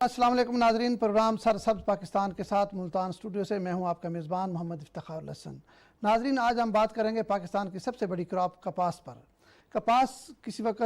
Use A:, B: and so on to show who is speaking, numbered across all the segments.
A: السلام علیکم ناظرین، پروگرام سرسبز پاکستان کے ساتھ ملتان اسٹوڈیو سے میں ہوں آپ کا میزبان محمد افتخار الحسن۔ ناظرین، آج ہم بات کریں گے پاکستان کی سب سے بڑی کراپ کپاس پر۔ کپاس کسی وقت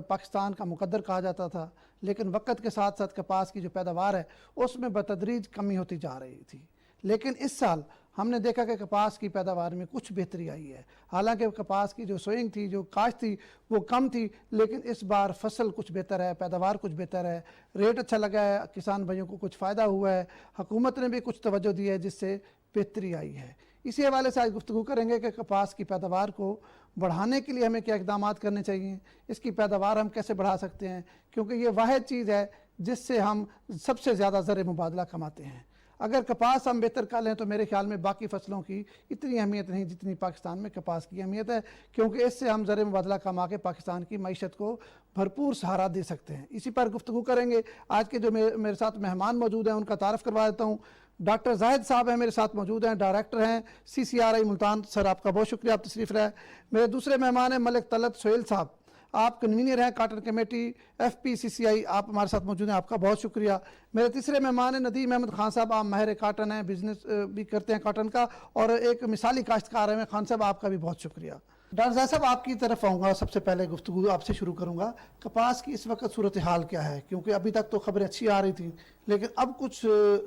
A: پاکستان کا مقدر کہا جاتا تھا، لیکن وقت کے ساتھ ساتھ کپاس کی جو پیداوار ہے اس میں بتدریج کمی ہوتی جا رہی تھی، لیکن اس سال ہم نے دیکھا کہ کپاس کی پیداوار میں کچھ بہتری آئی ہے۔ حالانکہ کپاس کی جو سوئنگ تھی، جو کاشت تھی، وہ کم تھی، لیکن اس بار فصل کچھ بہتر ہے، پیداوار کچھ بہتر ہے، ریٹ اچھا لگا ہے، کسان بھائیوں کو کچھ فائدہ ہوا ہے، حکومت نے بھی کچھ توجہ دی ہے جس سے بہتری آئی ہے۔ اسی حوالے سے آج گفتگو کریں گے کہ کپاس کی پیداوار کو بڑھانے کے لیے ہمیں کیا اقدامات کرنے چاہیے، اس کی پیداوار ہم کیسے بڑھا سکتے ہیں، کیونکہ یہ واحد چیز ہے جس سے ہم سب سے زیادہ زر مبادلہ کماتے ہیں۔ اگر کپاس ہم بہتر کر لیں تو میرے خیال میں باقی فصلوں کی اتنی اہمیت نہیں جتنی پاکستان میں کپاس کی اہمیت ہے، کیونکہ اس سے ہم زر مبادلہ کما کے پاکستان کی معیشت کو بھرپور سہارا دے سکتے ہیں۔ اسی پر گفتگو کریں گے۔ آج کے جو میرے ساتھ مہمان موجود ہیں ان کا تعارف کروا دیتا ہوں۔ ڈاکٹر زاہد صاحب ہیں میرے ساتھ موجود ہیں، ڈائریکٹر ہیں CCRI ملتان۔ سر، آپ کا بہت شکریہ، آپ تشریف لائے۔ میرے دوسرے مہمان ہیں ملک طلعت سہیل صاحب، آپ کنوینر ہیں کاٹن کمیٹی FPCCI، آپ ہمارے ساتھ موجود ہیں، آپ کا بہت شکریہ۔ میرے تیسرے مہمان ہیں ندیم احمد خان صاحب، آپ ماہر کاٹن ہیں، بزنس بھی کرتے ہیں کاٹن کا اور ایک مثالی کاشتکار ہیں۔ خان صاحب، آپ کا بھی بہت شکریہ۔ ڈاکٹر زاہد صاحب، آپ کی طرف آؤں گا، سب سے پہلے گفتگو آپ سے شروع کروں گا۔ کپاس کی اس وقت صورتحال کیا ہے؟ کیونکہ ابھی تک تو خبریں اچھی آ رہی تھیں، لیکن اب کچھ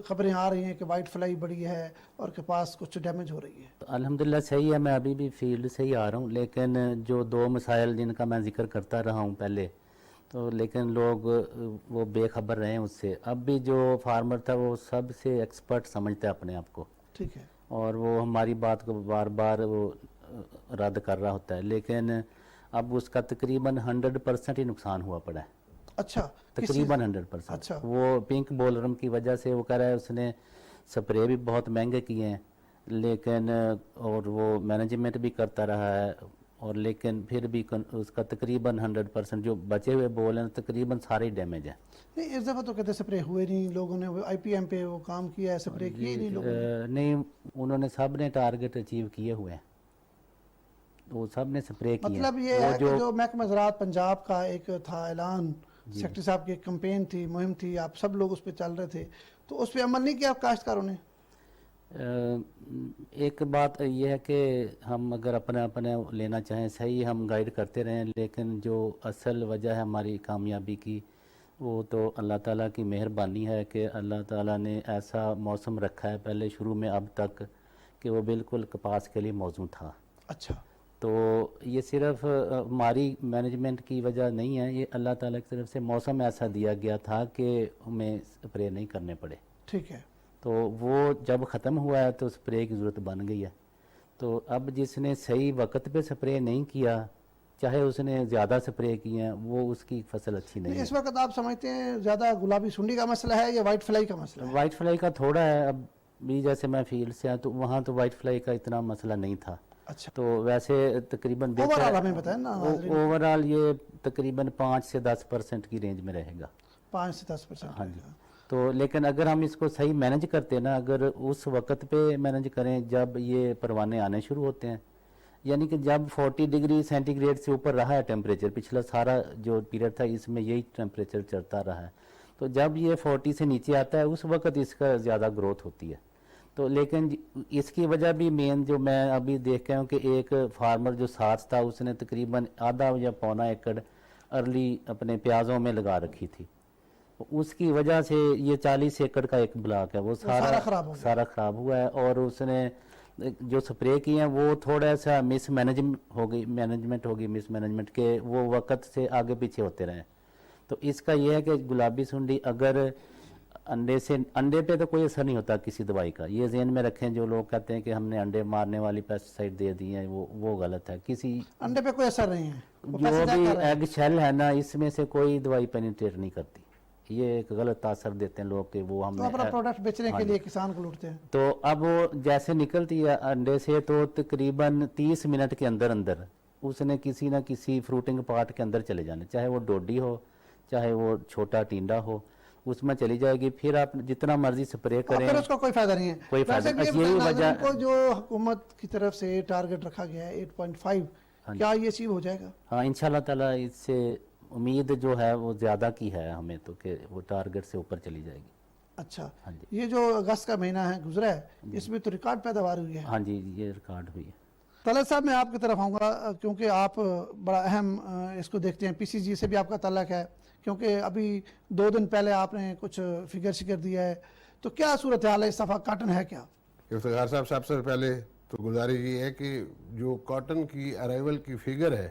A: خبریں آ رہی ہیں کہ وائٹ فلائی بڑی ہے اور کپاس کچھ ڈیمیج ہو رہی ہے۔
B: الحمدللہ صحیح ہے، میں ابھی بھی فیلڈ سے ہی آ رہا ہوں، لیکن جو دو مسائل جن کا میں ذکر کرتا رہا ہوں پہلے، تو لیکن لوگ وہ بے خبر رہے ہیں اس سے۔ اب بھی جو فارمر تھا وہ سب سے ایکسپرٹ سمجھتا ہے اپنے آپ کو،
A: ٹھیک ہے، اور
B: وہ ہماری بات کو بار بار وہ رد کر رہا ہوتا ہے، لیکن اب اس کا تقریباً 100% ہی نقصان ہوا پڑا ہے۔
A: اچھا،
B: تقریباً 100%۔
A: اچھا،
B: وہ پنک بولرم کی وجہ سے وہ کہہ رہا ہے اس نے سپرے بھی بہت مہنگے کیے ہیں، لیکن اور وہ مینجمنٹ بھی کرتا رہا ہے، اور لیکن پھر بھی اس کا تقریباً 100% جو بچے ہوئے بول ہیں تقریباً سارے ڈیمیج ہیں۔
A: نہیں، اس دفعہ تو کہتے سپرے ہوئے نہیں، لوگوں نے IPM پہ وہ کام کیا ہے، سپرے کیے ہی نہیں لوگوں نے۔
B: نہیں، انہوں نے سب نے ٹارگٹ اچیو کیے ہوئے ہیں، وہ سب نے سپرے کیے ہیں۔
A: مطلب یہ ہے کہ جو محکمہ زراعت پنجاب کا ایک تھا اعلان، سیکٹری صاحب کی ایک کمپین تھی، مہم تھی، آپ سب لوگ اس پہ چل رہے تھے، تو اس پہ عمل نہیں کیا آپ کاشتکاروں نے؟
B: ایک بات یہ ہے کہ ہم اگر اپنے لینا چاہیں صحیح ہم گائیڈ کرتے رہیں، لیکن جو اصل وجہ ہے ہماری کامیابی کی وہ تو اللہ تعالیٰ کی مہربانی ہے کہ اللہ تعالیٰ نے ایسا موسم رکھا ہے پہلے شروع میں اب تک کہ وہ بالکل کپاس کے لیے موزوں تھا۔
A: اچھا،
B: تو یہ صرف ہماری مینجمنٹ کی وجہ نہیں ہے، یہ اللہ تعالیٰ کی طرف سے موسم ایسا دیا گیا تھا کہ ہمیں اسپرے نہیں کرنے پڑے۔
A: ٹھیک ہے،
B: تو وہ جب ختم ہوا ہے تو اسپرے کی ضرورت بن گئی ہے۔ تو اب جس نے صحیح وقت پہ سپرے نہیں کیا، چاہے اس نے زیادہ سپرے کی ہیں، وہ اس کی فصل اچھی نہیں ہے۔
A: اس وقت آپ سمجھتے ہیں زیادہ گلابی سنڈی کا مسئلہ ہے یا وائٹ فلائی کا مسئلہ ہے؟
B: وائٹ فلائی کا تھوڑا ہے، اب بھی جیسے میں فیلڈ سے تو وہاں تو وائٹ فلائی کا اتنا مسئلہ نہیں تھا۔
A: اچھا،
B: تو ویسے تقریباً
A: اوورآل ہمیں بتائیں نا،
B: اوورآل یہ تقریباً 5 سے 10% کی رینج میں رہے گا۔
A: 5 سے 10%؟
B: ہاں جی۔ تو لیکن اگر ہم اس کو صحیح مینج کرتے نا، اگر اس وقت پہ مینج کریں جب یہ پروانے آنے شروع ہوتے ہیں، یعنی کہ جب 40 ڈگری سینٹی گریڈ سے اوپر رہا ہے ٹیمپریچر، پچھلا سارا جو پیریڈ تھا اس میں یہی ٹیمپریچر چلتا رہا ہے، تو جب یہ 40 سے نیچے آتا ہے اس وقت اس کا زیادہ گروتھ ہوتی ہے۔ تو لیکن اس کی وجہ بھی مین جو میں ابھی دیکھ کے ہوں کہ ایک فارمر جو ساتھ تھا اس نے تقریباً آدھا یا پونا ایکڑ ارلی اپنے پیازوں میں لگا رکھی تھی، اس کی وجہ سے یہ 40 ایکڑ کا ایک بلاک ہے وہ سارا خراب ہوا ہے، اور اس نے جو سپرے کی ہیں وہ تھوڑا سا مس مینجمنٹ کے وہ وقت سے آگے پیچھے ہوتے رہے۔ تو اس کا یہ ہے کہ گلابی سنڈی اگر انڈے پہ تو کوئی اثر نہیں ہوتا کسی دوائی کا، یہ ذہن میں رکھیں، جو لوگ کہتے ہیں کہ ہم نے انڈے مارنے والی پیسٹیسائڈ دے دی ہیں وہ غلط ہے۔ کسی
A: انڈے پہ کوئی اثر نہیں ہے،
B: جو بھی ایگ شیل ہے نا اس میں سے کوئی دوائی پینیٹریٹ نہیں کرتی۔ یہ ایک غلط تاثر دیتے ہیں لوگ کہ وہ
A: تو اپنا
B: ہمیں
A: پروڈکٹ بیچنے کے لیے کسان کو لوٹتے ہیں.
B: تو اب وہ جیسے نکلتی ہے انڈے سے تو تقریباً 30 منٹ کے اندر اندر اس نے کسی نہ کسی فروٹنگ پارٹ کے اندر چلے جانے, چاہے وہ ڈوڈی ہو چاہے وہ چھوٹا ٹینڈا ہو, اس میں چلی جائے گی. پھر آپ جتنا مرضی سپرے کریں
A: پھر اس کا کوئی فائدہ نہیں ہے.
B: کوئی فائدہ
A: ویسے
B: نہیں. یہی وجہ
A: کو جو حکومت کی طرف سے ٹارگٹ رکھا گیا ہے 8.5, کیا یہ اچیو ہو جائے گا؟
B: ہاں انشاءاللہ تعالی اس سے امید جو ہے وہ زیادہ کی ہے ہمیں تو کہ وہ ٹارگٹ سے اوپر چلی جائے گی.
A: اچھا,
B: ہاں جی.
A: یہ جو اگست کا مہینہ ہے گزرا ہے اس میں تو ریکارڈ پیداوار ہوئی ہے.
B: ہاں جی یہ ریکارڈ ہوئی ہے.
A: طلعت صاحب میں آپ کی طرف آؤں گا کیونکہ آپ بڑا اہم اس کو دیکھتے ہیں, پی سی جی سے بھی آپ کا تعلق ہے کیونکہ ابھی 2 دن پہلے آپ نے کچھ فگر دیا ہے, تو کیا صورتحال ہے اس دفعہ کاٹن ہے کیا؟
C: افتخار صاحب سب سے پہلے تو گزارش یہ ہے کہ جو کاٹن کی ارائیول کی فگر ہے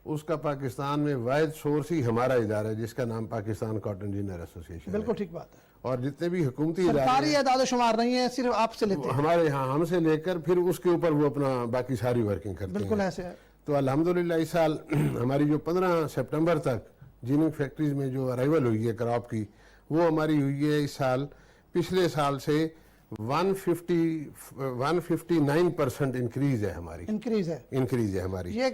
C: اس کا پاکستان میں واحد سورس ہی ہمارا ادارہ ہے جس کا نام پاکستان کاٹن جینر ایسوسیشن ہے.
A: بالکل ٹھیک بات ہے.
C: اور جتنے بھی حکومتی ادارے
A: سرکاری اعداد و شمار نہیں ہے, صرف آپ سے لیتے ہیں.
C: ہمارے ہاں ہم سے لے کر پھر اس کے اوپر وہ اپنا باقی ساری ورکنگ کرتے ہیں.
A: بالکل ایسے ہے.
C: تو الحمدللہ اس سال ہماری جو 15 سپٹمبر تک جیننگ فیکٹریز میں جو ارائیول ہوئی ہے کراپ کی وہ ہماری ہوئی ہے اس سال پچھلے سال سے 159% انکریز ہے ہماری.
A: انکریز ہے
C: ہماری.
A: یہ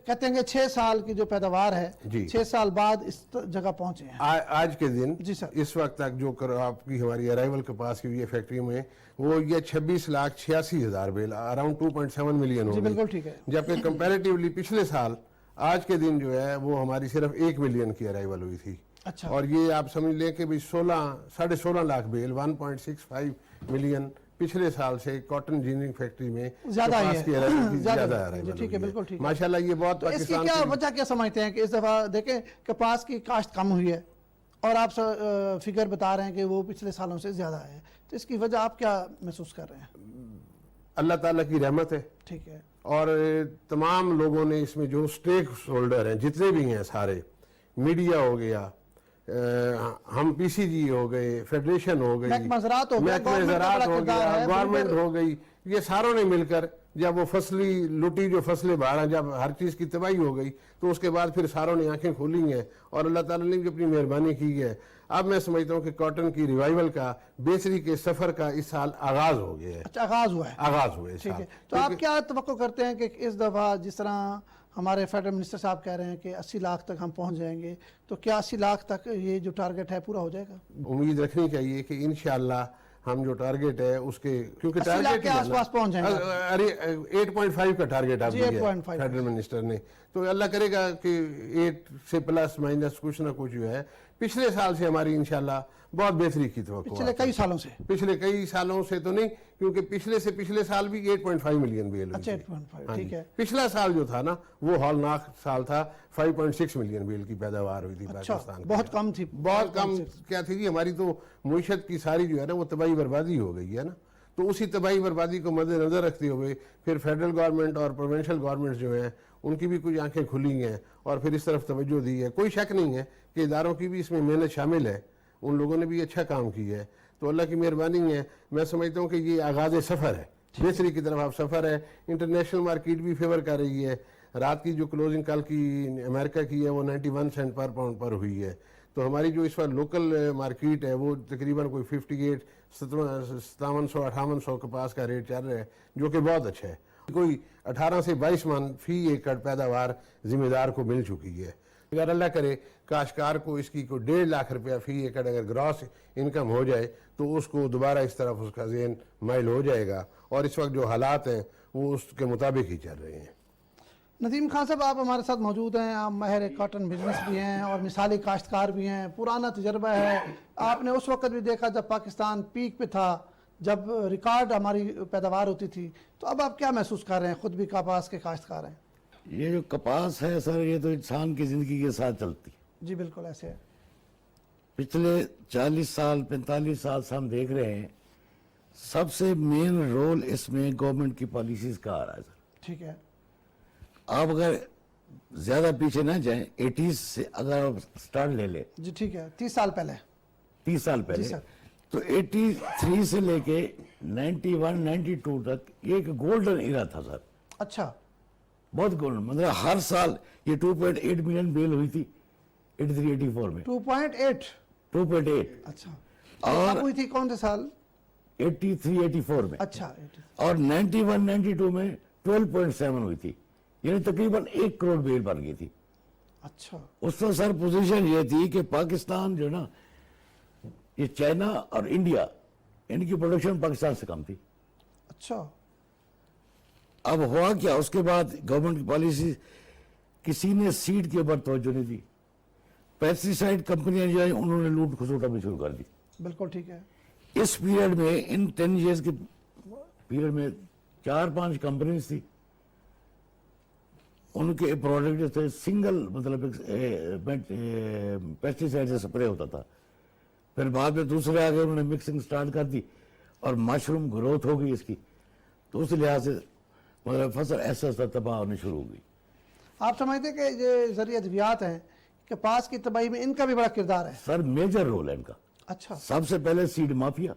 A: کہتے ہیں کہ 6 سال کی جو پیداوار ہے 6 سال بعد اس جگہ پہنچے ہیں.
C: آج کے دن
A: جی سر,
C: اس وقت تک جو کراپ کی ہماری ارائیول کے پاس کی ہوئی ہے فیکٹری میں وہ یہ 26,86,000 بیل اراؤنڈ 2.7 ملین ہو
A: جی
C: گئی.
A: بالکل ٹھیک ہے.
C: جبکہ کمپیریٹیولی پچھلے سال آج کے دن جو ہے وہ ہماری صرف 1 ملین کی ارائیول ہوئی تھی.
A: اچھا,
C: اور یہ آپ سمجھ لیں کہ 16.5 لاکھ بیل 1.65 ملین پچھلے سال سے کاٹن جیننگ فیکٹری میں
A: زیادہ آئی ہے.
C: زیادہ
A: ٹھیک ہے, بالکل ٹھیک ہے.
C: ماشاءاللہ یہ بہت
A: اس کی کیا وجہ کیا سمجھتے ہیں کہ اس دفعہ دیکھیں کپاس کی کاشت کم ہوئی ہے اور آپ فگر بتا رہے ہیں کہ وہ پچھلے سالوں سے زیادہ ہے, تو اس کی وجہ آپ کیا محسوس کر رہے ہیں؟
C: اللہ تعالیٰ کی رحمت ہے.
A: ٹھیک ہے.
C: اور تمام لوگوں نے اس میں جو سٹیک ہولڈر ہیں جتنے بھی ہیں سارے, میڈیا ہو گیا, ہم پی سی جی ہو گئے, فیڈریشن ہو گئی,
A: محکمہ زراعت ہو گیا,
C: گورنمنٹ ہو گئی, یہ ساروں نے مل کر جب وہ فصلی لٹی جو فصلیں باہر جب ہر چیز کی تباہی ہو گئی تو اس کے بعد پھر ساروں نے آنکھیں کھولی ہیں اور اللہ تعالیٰ نے بھی اپنی مہربانی کی ہے. اب میں سمجھتا ہوں کہ کاٹن کی ریوائیول کا بیسری کے سفر کا اس سال آغاز ہو گیا ہے.
A: اچھا, آغاز ہوا ہے.
C: آغاز ہوا ہے اس
A: ٹھیک
C: سال.
A: ہے. تو آپ کیا توقع کرتے ہیں کہ اس دفعہ جس طرح ہمارے فیڈرل منسٹر صاحب کہہ رہے ہیں کہ 80 لاکھ تک ہم پہنچ جائیں گے, تو کیا 80 لاکھ تک یہ جو ٹارگٹ ہے پورا ہو جائے گا؟
C: امید رکھنی چاہیے کہ انشاءاللہ ہم جو ٹارگٹ ہے اس کے کیونکہ
A: 80 لاکھ کے آس پاس پہنچ جائیں گے.
C: ارے 8.5 کا ٹارگٹ آپ دیا
A: 8.5
C: فیڈرل منسٹر نے, تو اللہ کرے گا کہ 8 سے پلس مائنس کچھ نہ کچھ جو ہے پچھلے سال سے ہماری انشاءاللہ بہت بہتری کی توقع.
A: پچھلے کئی سالوں سے.
C: پچھلے کئی سالوں سے تو نہیں, کیونکہ پچھلے سال بھی 8.5 ملین بیل ہوئی.
A: اچھا 8.5 ٹھیک ہے.
C: پچھلا سال جو تھا نا وہ ہولناک سال تھا, 5.6 ملین بیل کی پیداوار ہوئی تھی پاکستان.
A: بہت کم تھی.
C: بہت کم کیا تھی جی, ہماری تو معیشت کی ساری جو ہے نا وہ تباہی بربادی ہو گئی ہے نا. تو اسی تباہی بربادی کو مد نظر رکھتے ہوئے پھر فیڈرل گورنمنٹ اور پروونشل گورنمنٹ جو ہیں ان کی بھی کچھ آنکھیں کھلی ہیں اور پھر اس طرف توجہ دی ہے. کوئی شک نہیں ہے کہ اداروں کی بھی اس میں محنت شامل ہے, ان لوگوں نے بھی اچھا کام کیا ہے. تو اللہ کی مہربانی ہے. میں سمجھتا ہوں کہ یہ آغاز سفر ہے, بہتری کی طرف اب سفر ہے. انٹرنیشنل مارکیٹ بھی فیور کر رہی ہے. رات کی جو کلوزنگ کل کی امریکہ کی ہے وہ 91 سینٹ پر پاؤنڈ پر ہوئی ہے. تو ہماری جو اس وقت لوکل مارکیٹ ہے وہ تقریباً کوئی 5700-5800 کپاس کا ریٹ چل رہا ہے, جو کہ بہت اچھا ہے. کوئی 18 سے 22 من فی ایکڑ پیداوار ذمہ دار کو مل چکی ہے. اگر اللہ کرے کاشتکار کو اس کی کوئی 1.5 لاکھ روپیہ فی ایکڑ اگر گراس انکم ہو جائے تو اس کو دوبارہ اس طرف اس کا ذہن مائل ہو جائے گا, اور اس وقت جو حالات ہیں وہ اس کے مطابق ہی چل رہے ہیں.
A: ندیم خان صاحب آپ ہمارے ساتھ موجود ہیں, آپ ماہر کاٹن بزنس بھی ہیں اور مثالی کاشتکار بھی ہیں, پرانا تجربہ ہے. آپ نے اس وقت بھی دیکھا جب پاکستان پیک پہ تھا, جب ریکارڈ ہماری پیداوار ہوتی تھی, تو اب آپ کیا محسوس کر رہے ہیں؟ خود بھی کپاس کے کاشتکار ہیں.
D: یہ جو کپاس ہے سر, یہ تو انسان کی زندگی کے ساتھ چلتی.
A: جی بالکل ایسے ہے.
D: پچھلے 40 سال 45 سال سے ہم دیکھ رہے ہیں, سب سے مین رول اس میں گورنمنٹ کی پالیسیز کا آ رہا ہے سر.
A: ٹھیک ہے.
D: آپ اگر زیادہ پیچھے نہ جائیں, 80s سے اگر آپ سٹارٹ لے لیں,
A: جی ٹھیک ہے, 30 سال پہلے,
D: 30 سال پہلے, تو 83 سے لے کے 91 92 تک یہ ایک گولڈن ایرا تھا سر.
A: اچھا,
D: بہت گولڈن, مطلب ہر سال یہ 2.8 ملین بیل ہوئی تھی 83-84 میں.
A: 2.8
D: 2.8
A: अच्छा,
D: और
A: और हुई थी कौन से साल?
D: 83-84 में,
A: अच्छा,
D: और 91-92 में 12.7 हुई थी, यानी तकरीबन 1 करोड़ बेल बन गई थी।
A: अच्छा,
D: उस वक्त सर पोजीशन ये थी कि पाकिस्तान जो ना, ये चाइना और इंडिया, इनकी प्रोडक्शन पाकिस्तान से कम थी।
A: अच्छा,
D: अब हुआ क्या, उसके बाद गवर्नमेंट की पॉलिसी, किसी ने सीड के ऊपर तवज्जो नहीं दी, पेस्टिसाइड कंपनियां जो है उन्होंने लूट खसोटा भी शुरू कर दी।
A: बिल्कुल ठीक है।
D: इस पीरियड में, इन 10 ईयर्स के पीरियड में 4-5 कंपनीज थी, उनके प्रोडक्ट जो थे सिंगल मतलब पेस्टिसाइड से स्प्रे होता था, फिर बाद में दूसरे आ गए, उन्होंने मिक्सिंग स्टार्ट कर दी और मशरूम ग्रोथ हो गई इसकी, तो उस लिहाज से मतलब फसल ऐसा तबाह होनी शुरू हो गई।
A: आप समझते हैं कि ये ज़रिए अद्वियात हैं, कपास की तबाही में इनका भी बड़ा किरदार है?
D: सर मेजर रोल है इनका।
A: अच्छा,
D: सबसे पहले सीड माफिया,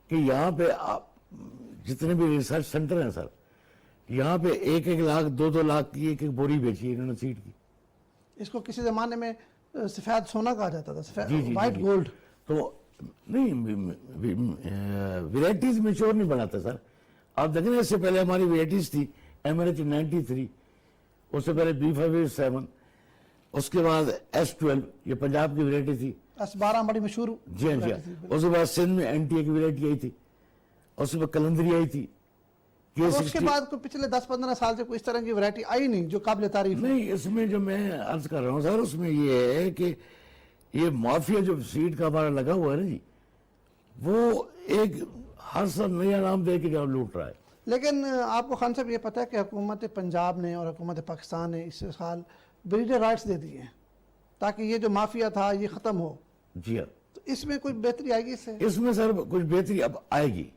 D: कि यहाँ पे आप जितने भी रिसर्च सेंटर हैं सर, यहाँ पे 1-1 लाख 2-2 लाख की एक बोरी बेची है इन्होंने सीड की।
A: इसको किसी ज़माने में सफ़ेद सोना कहा जाता था,
D: जी,
A: सफ़ेद वाइट गोल्ड।
D: तो नहीं, वेराइटीज मेच्योर नहीं बनाते सर। आप देखें इससे पहले हमारी वेराइटीज थी MNH 93, उससे पहले B587, उसके बाद S12, ये पंजाब की वेराइटी थी।
A: S12 बड़ी मशहूर।
D: जी हाँ, जी हाँ। उसके बाद सिंध में NTA की वेराइटी आई थी, उसके बाद कलंदरी आई थी,
A: उसके बाद कोई पिछले 10-15 साल से कोई इस तरह की वैरायटी आई नहीं जो काबिल तारीफ है।
D: नहीं। इसमें जो मैं अर्ज कर रहा हूँ सर, उसमें ये है कि ये माफिया जो सीड का हमारा लगा हुआ है ना जी, वो एक हर साल नया नाम दे के लूट रहा है।
A: लेकिन आपको खान साहब ये पता है कि हुकूमत पंजाब ने और हुकूमत पाकिस्तान ने इस साल ब्रीडर राइट्स दे दिए हैं ताकि ये जो माफिया था ये ख़त्म हो।
D: जी हाँ।
A: तो इसमें कोई बेहतरी आएगी इससे?
D: इसमें सर कुछ बेहतरी अब आएगी।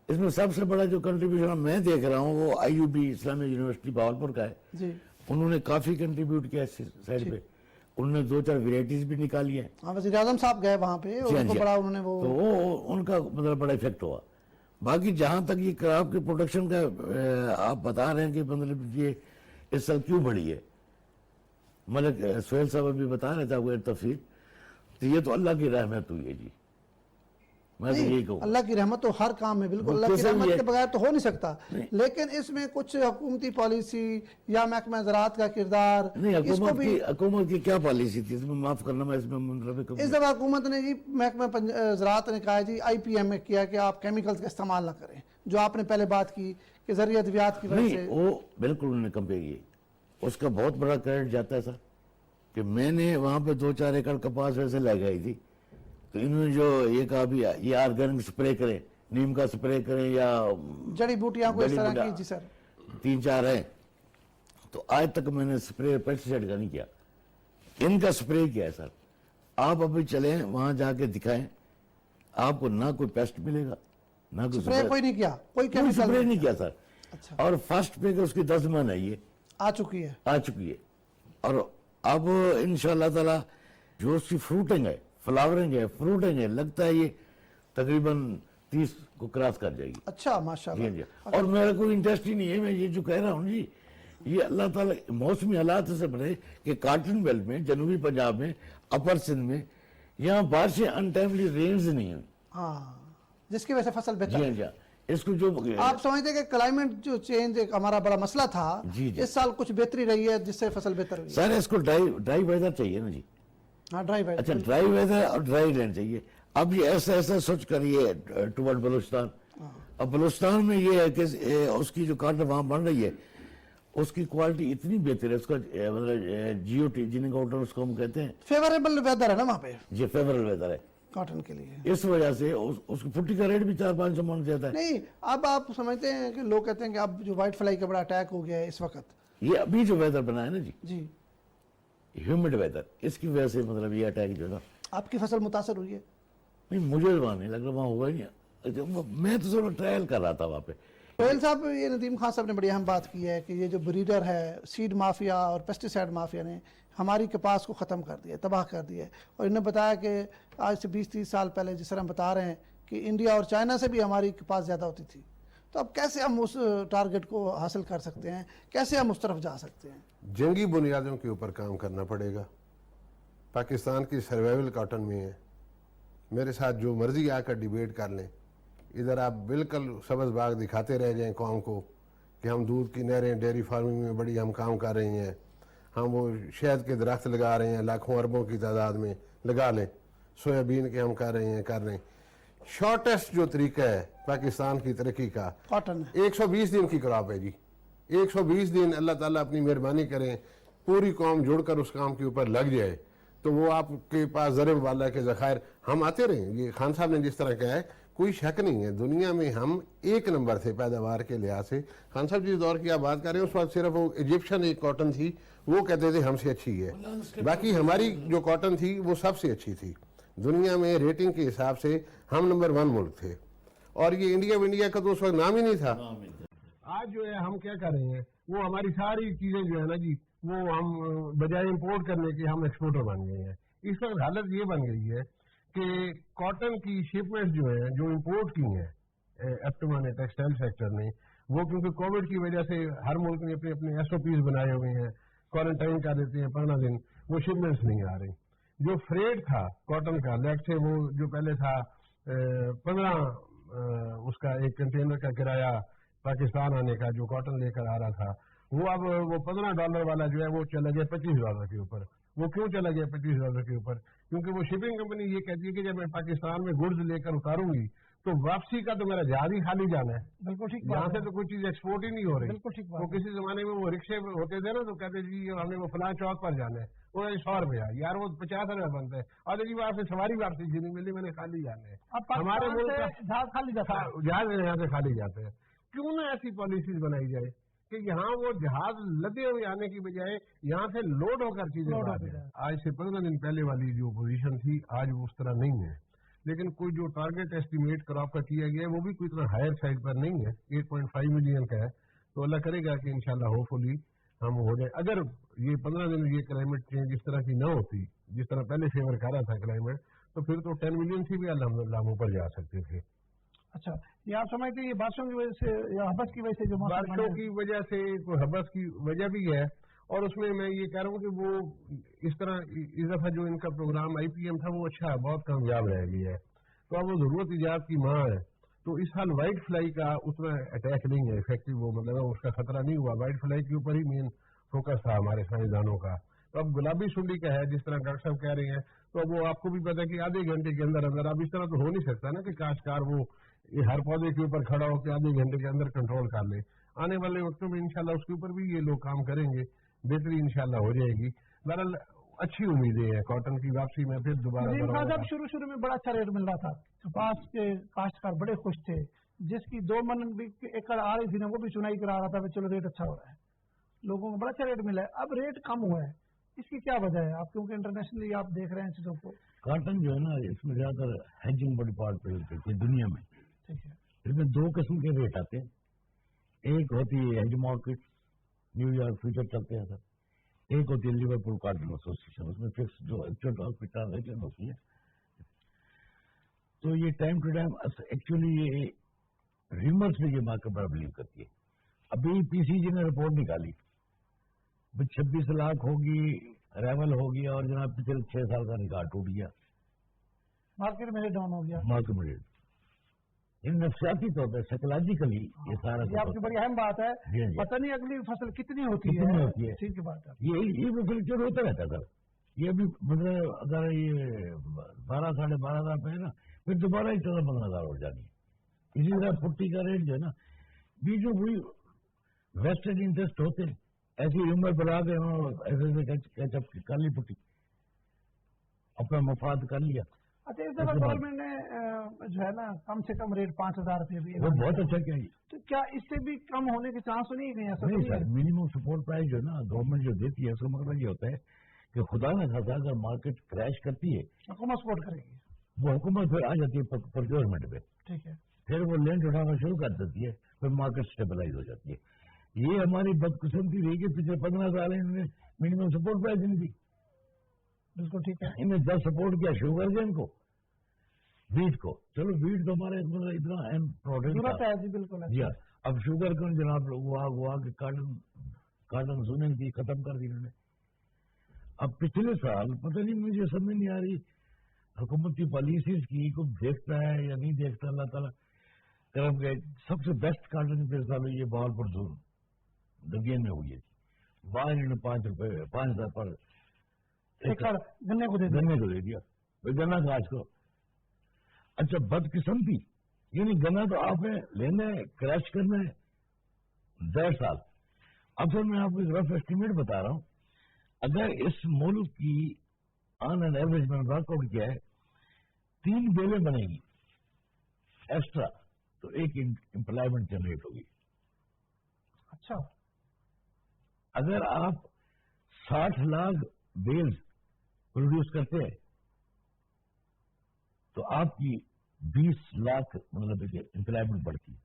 D: इसमें सबसे बड़ा जो कंट्रीब्यूशन मैं देख रहा हूँ वो IUB इस्लामिक यूनिवर्सिटी भावलपुर का है
A: जी,
D: उन्होंने काफ़ी कंट्रीब्यूट किया इस साइड पे। उन्होंने 2-4 वेराइटीज भी निकाली हैं।
A: हाँ, वज़ीर आज़म साहब गए वहाँ पे, उनको बड़ा उन्होंने वो,
D: तो वो उनका मतलब बड़ा इफेक्ट हुआ। बाकी जहाँ तक ये क्रॉप की प्रोडक्शन का आप बता रहे हैं कि मतलब ये इस साल क्यों बढ़ी है, मतलब सोहेल साहब अभी बता रहे थे आपको तफसीर, तो ये तो अल्लाह की रहमत हुई है जी। मैं तो यही कहूँ,
A: अल्लाह की रहमत तो हर काम में, बिल्कुल अल्लाह की रहमत के बगैर तो हो नहीं सकता। लेकिन इसमें कुछ हुकूमती पॉलिसी या महकमा ज़राअत का किरदार,
D: नहीं
A: इसको भी
D: हुकूमत की क्या पॉलिसी थी, इसमें माफ करना, मैं इसमें मुनरफ़िक हूँ।
A: इस दफ़ा हुकूमत ने जी, महकमा ज़राअत ने कहा है जी, IPM में किया कि आप केमिकल्स का इस्तेमाल ना करें, जो आपने पहले बात की कि ज़रिए अद्वियात की वजह
D: नहीं,
A: से।
D: वो बिल्कुल उन्होंने कंपेयर की, उसका बहुत बड़ा क्रेडिट जाता है सर कि मैंने वहाँ पे 2-4 एकड़ कपास वैसे लगाई थी, तो इन्होंने जो ये कहा भी ये ऑर्गेनिक स्प्रे करें, नीम का स्प्रे करें या
A: जड़ी बूटियाँ को इस तरह की। जी सर,
D: 3-4 हैं, तो आज तक मैंने स्प्रे पेस्टिसाइड का नहीं किया, इनका स्प्रे किया है सर। आप अभी चलें वहाँ जाके दिखाएं, आपको ना कोई पेस्ट मिलेगा ना कोई
A: स्प्रे कोई नहीं किया, कोई केमिकल
D: स्प्रे नहीं किया सर।
A: अच्छा,
D: और फर्स्ट पे के उसकी 10 मन है, ये
A: आ चुकी है।
D: आ चुकी है। और अब इंशाल्लाह ताला जो उसकी फ्रूटिंग है, फ्लावरिंग है, फ्रूटिंग है, लगता है ये तकरीबन 30 को क्रॉस कर जाएगी।
A: अच्छा, माशाल्लाह।
D: जी जी। और मेरा कोई इंटरेस्ट ही नहीं है, मैं ये जो कह रहा हूँ जी, ये अल्लाह ताला मौसमी हालात से बने कि कॉटन बेल्ट में, जनूबी पंजाब में, अपर सिंध में यहाँ बारिशें अनटाइमली रेन्स नहीं हुई।
A: हाँ, जिसकी वजह से फसल
D: जी
A: बेहतर
D: हाँ
A: है।
D: जी हाँ। इसको जो
A: आप समझते हैं कि क्लाइमेट जो चेंज एक हमारा बड़ा मसला था,
D: जी जी।
A: इस साल कुछ बेहतरी रही है जिससे फसल बेहतर हुई है?
D: सर इसको ड्राई वेदर चाहिए ना जी।
A: हाँ, ड्राई वेदर।
D: अच्छा, ड्राई वेदर और ड्राई लैंड चाहिए। अब ये ऐसा ऐसा सोच करिए टुवर्ड बलूचिस्तान। अब बलूचिस्तान में ये है कि उसकी जो कॉटन वहाँ बन रही है, उसकी क्वालिटी इतनी बेहतर है, उसका मतलब GOT जिन्हें कॉटन उसको हम कहते हैं,
A: फेवरेबल वेदर है ना वहाँ पे
D: ये फेवरेबल वेदर है।
A: कॉटन के लिए।
D: इस वजह से उसकी फुट्टी का रेट भी 400-500 मन जाता है।
A: नहीं, अब आप समझते हैं कि लोग कहते हैं कि अब जो व्हाइट फ्लाई का बड़ा अटैक हो गया है इस वक्त।
D: ये अभी जो वेदर बना है ना जी,
A: जी,
D: ह्यूमिड वेदर, इसकी वजह से मतलब ये अटैक जो है ना,
A: आपकी फसल मुतासर हुई है?
D: नहीं मुझे तो वहाँ नहीं लग रहा, वहाँ हुआ ही नहीं। मैं तो सिर्फ ट्रायल कर रहा था वहाँ पे।
A: सोहेल साहब, ये नदीम खान साहब ने बड़ी अहम बात की है कि ये जो ब्रीडर है, सीड माफिया और पेस्टिसाइड माफिया ने हमारी कपास को ख़त्म कर दिया, तबाह कर दिया है। और इन्होंने बताया कि आज से 20-30 साल पहले, जिस तरह हम बता रहे हैं कि इंडिया और चाइना से भी हमारी कपास ज़्यादा होती थी, तो अब कैसे हम उस टारगेट को हासिल कर सकते हैं, कैसे हम उस तरफ जा सकते हैं?
C: जंगी बुनियादों के ऊपर काम करना पड़ेगा। पाकिस्तान की सर्वाइवल कॉटन में है। मेरे साथ जो मर्जी आकर डिबेट कर लें, इधर आप बिल्कुल सब्ज़ बाग दिखाते रह जाएं कौम को कि हम दूध की नहरें, डेयरी फार्मिंग में बड़ी हम काम कर रही हैं, हम वो शहद के दरख्त लगा रहे हैं लाखों अरबों की तादाद में, लगा लें, सोयाबीन के हम कर रहे हैं। शॉर्टेस्ट जो तरीका है पाकिस्तान की तरक्की का,
A: कॉटन
C: 120 दिन की क्रॉप है जी। 120 दिन अल्लाह ताला अपनी मेहरबानी करें, पूरी कौम जुड़कर उस काम के ऊपर लग जाए तो वो आपके पास ज़रब वाला के ज़खायर हम आते रहें। ये खान साहब ने जिस तरह कहा है, कोई शक नहीं है, दुनिया में हम एक नंबर थे पैदावार के लिहाज से। खान साहब जिस दौर की आप बात कर रहे हैं उस वक्त सिर्फ वो इजिप्शियन एक कॉटन थी, वो कहते थे हमसे अच्छी है, बाकी हमारी जो कॉटन थी वो सबसे अच्छी थी। दुनिया में रेटिंग के हिसाब से हम नंबर 1 मुल्क थे, और ये इंडिया का तो उस वक्त नाम ही नहीं था।
E: आज जो है हम क्या कर रहे हैं, वो हमारी सारी चीजें जो है ना जी, वो हम बजाय इंपोर्ट करने के हम एक्सपोर्टर बन गए हैं। इस वक्त हालत ये बन गई है कि कॉटन की शिपमेंट्स जो है जो इंपोर्ट की हैं एप्टमा ने, टेक्सटाइल सेक्टर ने, वो क्योंकि कोविड की वजह से हर मुल्क ने अपने अपने SOPs बनाए हुए हैं, क्वारंटाइन कर देते हैं 15 दिन, वो शिपमेंट्स नहीं आ रही। जो फ्रेट था कॉटन का, लेट से वो जो पहले था 15 उसका एक कंटेनर का किराया पाकिस्तान आने का, जो कॉटन लेकर आ रहा था, वो अब वो $15 वाला जो है वो चला गया $25 के ऊपर। वो क्यों चला गया $25 के ऊपर? क्योंकि वो शिपिंग कंपनी ये कहती है कि जब मैं पाकिस्तान में गुड्स लेकर उतारूंगी तो वापसी का तो मेरा जहाज ही खाली जाना है।
A: बिल्कुल ठीक
E: यहाँ से तो कोई चीज एक्सपोर्ट ही नहीं हो रही।
A: बिल्कुल ठीक बात
E: तो किसी जमाने में वो रिक्शे होते थे ना, तो कहते जी हमने वो फलां चौक पर जाना है, वो ₹100 यार, वो ₹50 बनता है, और जी वहाँ से सवारी वापसी जी नहीं मिली, मैंने खाली जाना है। हमारे मुल्क का
A: जहाज खाली जाता है,
E: जहाज यहाँ से खाली जाते हैं। क्यों ना ऐसी पॉलिसीज बनाई जाए कि यहाँ वो जहाज लदे हुए आने की बजाय यहाँ से लोड होकर चीजें आज से 15 दिन पहले वाली जो पोजीशन थी आज वो उस तरह नहीं है। लेकिन कोई जो टारगेट एस्टिमेट क्रॉप का किया गया है वो भी कोई इतना हायर साइड पर नहीं है, 8.5 मिलियन का है। तो अल्लाह करेगा कि इंशाल्लाह होपफुली हम हो जाए। अगर ये 15 दिन ये क्लाइमेट चेंज इस तरह की न होती जिस तरह पहले फेवर कर रहा था क्लाइमेट, तो फिर तो 10 मिलियन से भी अल्हम्दुलिल्लाह हम ऊपर जा सकते थे।
A: अच्छा, ये आप समझते हैं ये बारिशों की वजह से या हबस की वजह से, जो
E: बारिशों की वजह से, कोई हबस की वजह भी है, और उसमें मैं ये कह रहा हूँ कि वो इस तरह इस दफा जो इनका प्रोग्राम IPM था वो अच्छा, बहुत कामयाब रह गया है। तो अब वो जरूरत इजाद की माँ है। तो इस साल व्हाइट फ्लाई का उतना अटैक नहीं है, इफेक्टिव, वो मतलब उसका खतरा नहीं हुआ। व्हाइट फ्लाई के ऊपर ही मेन फोकस था हमारे साइंसदानों का। तो अब गुलाबी सुंडी का है, जिस तरह डॉक्टर साहब कह रहे हैं, तो अब वो आपको भी पता है कि आधे घंटे के अंदर अंदर, अब इस तरह तो हो नहीं सकता ना कि काश्तकार वो हर पौधे के ऊपर खड़ा होकर आधे घंटे के अंदर कंट्रोल कर ले। आने वाले वक्तों में इंशाल्लाह उसके ऊपर भी ये लोग काम करेंगे, बेहतरी इंशाल्लाह हो जाएगी। बहरहाल अच्छी उम्मीदें हैं कॉटन की वापसी में फिर दोबारा।
A: शुरू में बड़ा अच्छा रेट मिल रहा था, कपास के काश्तकार बड़े खुश थे, जिसकी 2 मन एकड़ आ रही थी ना, वो भी चुनाई करा रहा था, चलो रेट अच्छा हो रहा है, लोगों को बड़ा अच्छा रेट मिला है। अब रेट कम हुआ है, इसकी क्या वजह है? आप क्योंकि इंटरनेशनली आप देख रहे हैं चीजों को।
D: कॉटन जो है ना, इसमें ज्यादातर हेजिंग बड़ी पार्ट प्ले करती है दुनिया में।
A: ठीक है,
D: इसमें 2 किस्म के रेट आते हैं। एक होती है हेज मार्केट, न्यूयॉर्क फ्यूचर चलते हैं सर। एक होती है लिवरपूल कॉटन एसोसिएशन, उसमें फिक्स जो एक्चुअल ट्रांजेक्शन होती है। तो ये टाइम टू टाइम एक्चुअली ये रिमर्स में ये मार्केट बड़ा बिलीव करती है। अभी PCG ने रिपोर्ट निकाली, 26 लाख होगी, अराइवल होगी, और जनाब पिछले 6 साल का रिकॉर्ड टूट गया,
A: मार्केट में डाउन हो गया।
D: मार्केट में इन नफसियाती तौर पर साइकोलॉजिकली ये सारा
A: ये आपकी बड़ी अहम बात है।
D: जी।
A: पता नहीं अगली फसल कितनी होती
D: कितनी होती है,
A: ठीक बात है।
D: ये वो फ्लक्चुएट होता रहता सर। ये भी मतलब अगर ये 12 साढ़े 12 हज़ार पे है ना, फिर दोबारा ही 14-15 हज़ार हो जानी है। इसी तरह पुट्टी का रेट जो है ना, बीचों कोई वेस्टेड इंटरेस्ट होते हैं, ऐसी उम्र बढ़ा के ऐसे कैचअप कर ली पुट्टी, अपना मफाद कर लिया।
A: अच्छा, इस दफा गवर्नमेंट ने जो है ना कम से कम रेट 5,000 रुपये भी,
D: वो बहुत अच्छा किया।
A: तो क्या इससे भी कम होने के चांस तो नहीं है?
D: नहीं सर, मिनिमम सपोर्ट प्राइस जो है ना गवर्नमेंट जो देती है, उसका मतलब ये होता है कि खुदा न खासा अगर मार्केट क्रैश करती है,
A: हुकूमत सपोर्ट करेगी,
D: वो हुकूमत फिर आ जाती है प्रोक्योरमेंट पे,
A: ठीक है,
D: फिर वो लैंड उठाना शुरू कर देती है, फिर मार्केट स्टेबलाइज हो जाती है। ये हमारी बदकिस्मती रही कि पिछले 15 साल इन्होंने मिनिमम सपोर्ट प्राइस नहीं दी।
A: बिल्कुल ठीक है।
D: इन्हें 10 सपोर्ट किया शुगर केन को, वीट को। चलो वीट तो हमारे मतलब इतना अहम प्रोडक्ट
A: है जी, बिल्कुल
D: जी। अब शुगर केन जनाब लोग वो आगे काटन सुनने की खत्म कर दी इन्होंने। अब पिछले साल पता नहीं, मुझे समझ नहीं आ रही हुकूमती पॉलिसीज की, कोई देखता है या नहीं देखता, अल्लाह ताला करम गए। सबसे बेस्ट कॉटन पिछले साल ये बहावलपुर जोन दबियन में हुई है, वहां इन्होंने $5,000 पर
A: एक साल गन्ने को दे दिया।
D: गन्ने को दे दिया। भाई गन्ना काज को, अच्छा बदकिस्मती, यानी गन्ना तो आपने लेना है, क्रैश करना है 1.5 साल। अब सर मैं आपको एक रफ एस्टिमेट बता रहा हूं, अगर इस मुल्क की ऑन एन एवरेज मैंने वर्कआउट किया है 3 बेलें बनेगी एक्स्ट्रा, तो एक एम्प्लॉयमेंट जनरेट होगी।
A: अच्छा,
D: अगर आप 60 लाख बेल्स प्रोड्यूस करते हैं तो आपकी 20 लाख मतलब एम्प्लॉयमेंट बढ़ती है।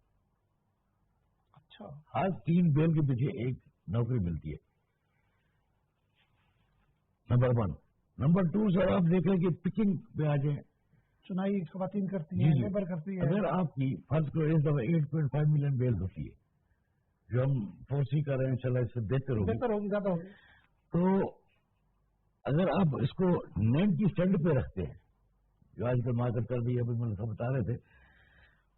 A: अच्छा,
D: हर 3 बेल के पीछे एक नौकरी मिलती है, नंबर 1। नंबर 2 सर आप देख रहे कि पिकिंग पे आ जाए,
A: चुनाई खवातीन करती
D: जी,
A: है,
D: जी।
A: लेबर करती है।
D: अगर आपकी फर्ज करो इस दफा 8.5 मिलियन बेल्स होती है, जो हम फोर्सी कर रहे हैं, चला इससे बेहतर होगी,
A: बेहतर होगी, ज्यादा होगी।
D: तो अगर आप इसको 90 सेंट पे रखते हैं, जो आजकल मार्केट कर रही है, अभी मतलब बता रहे थे,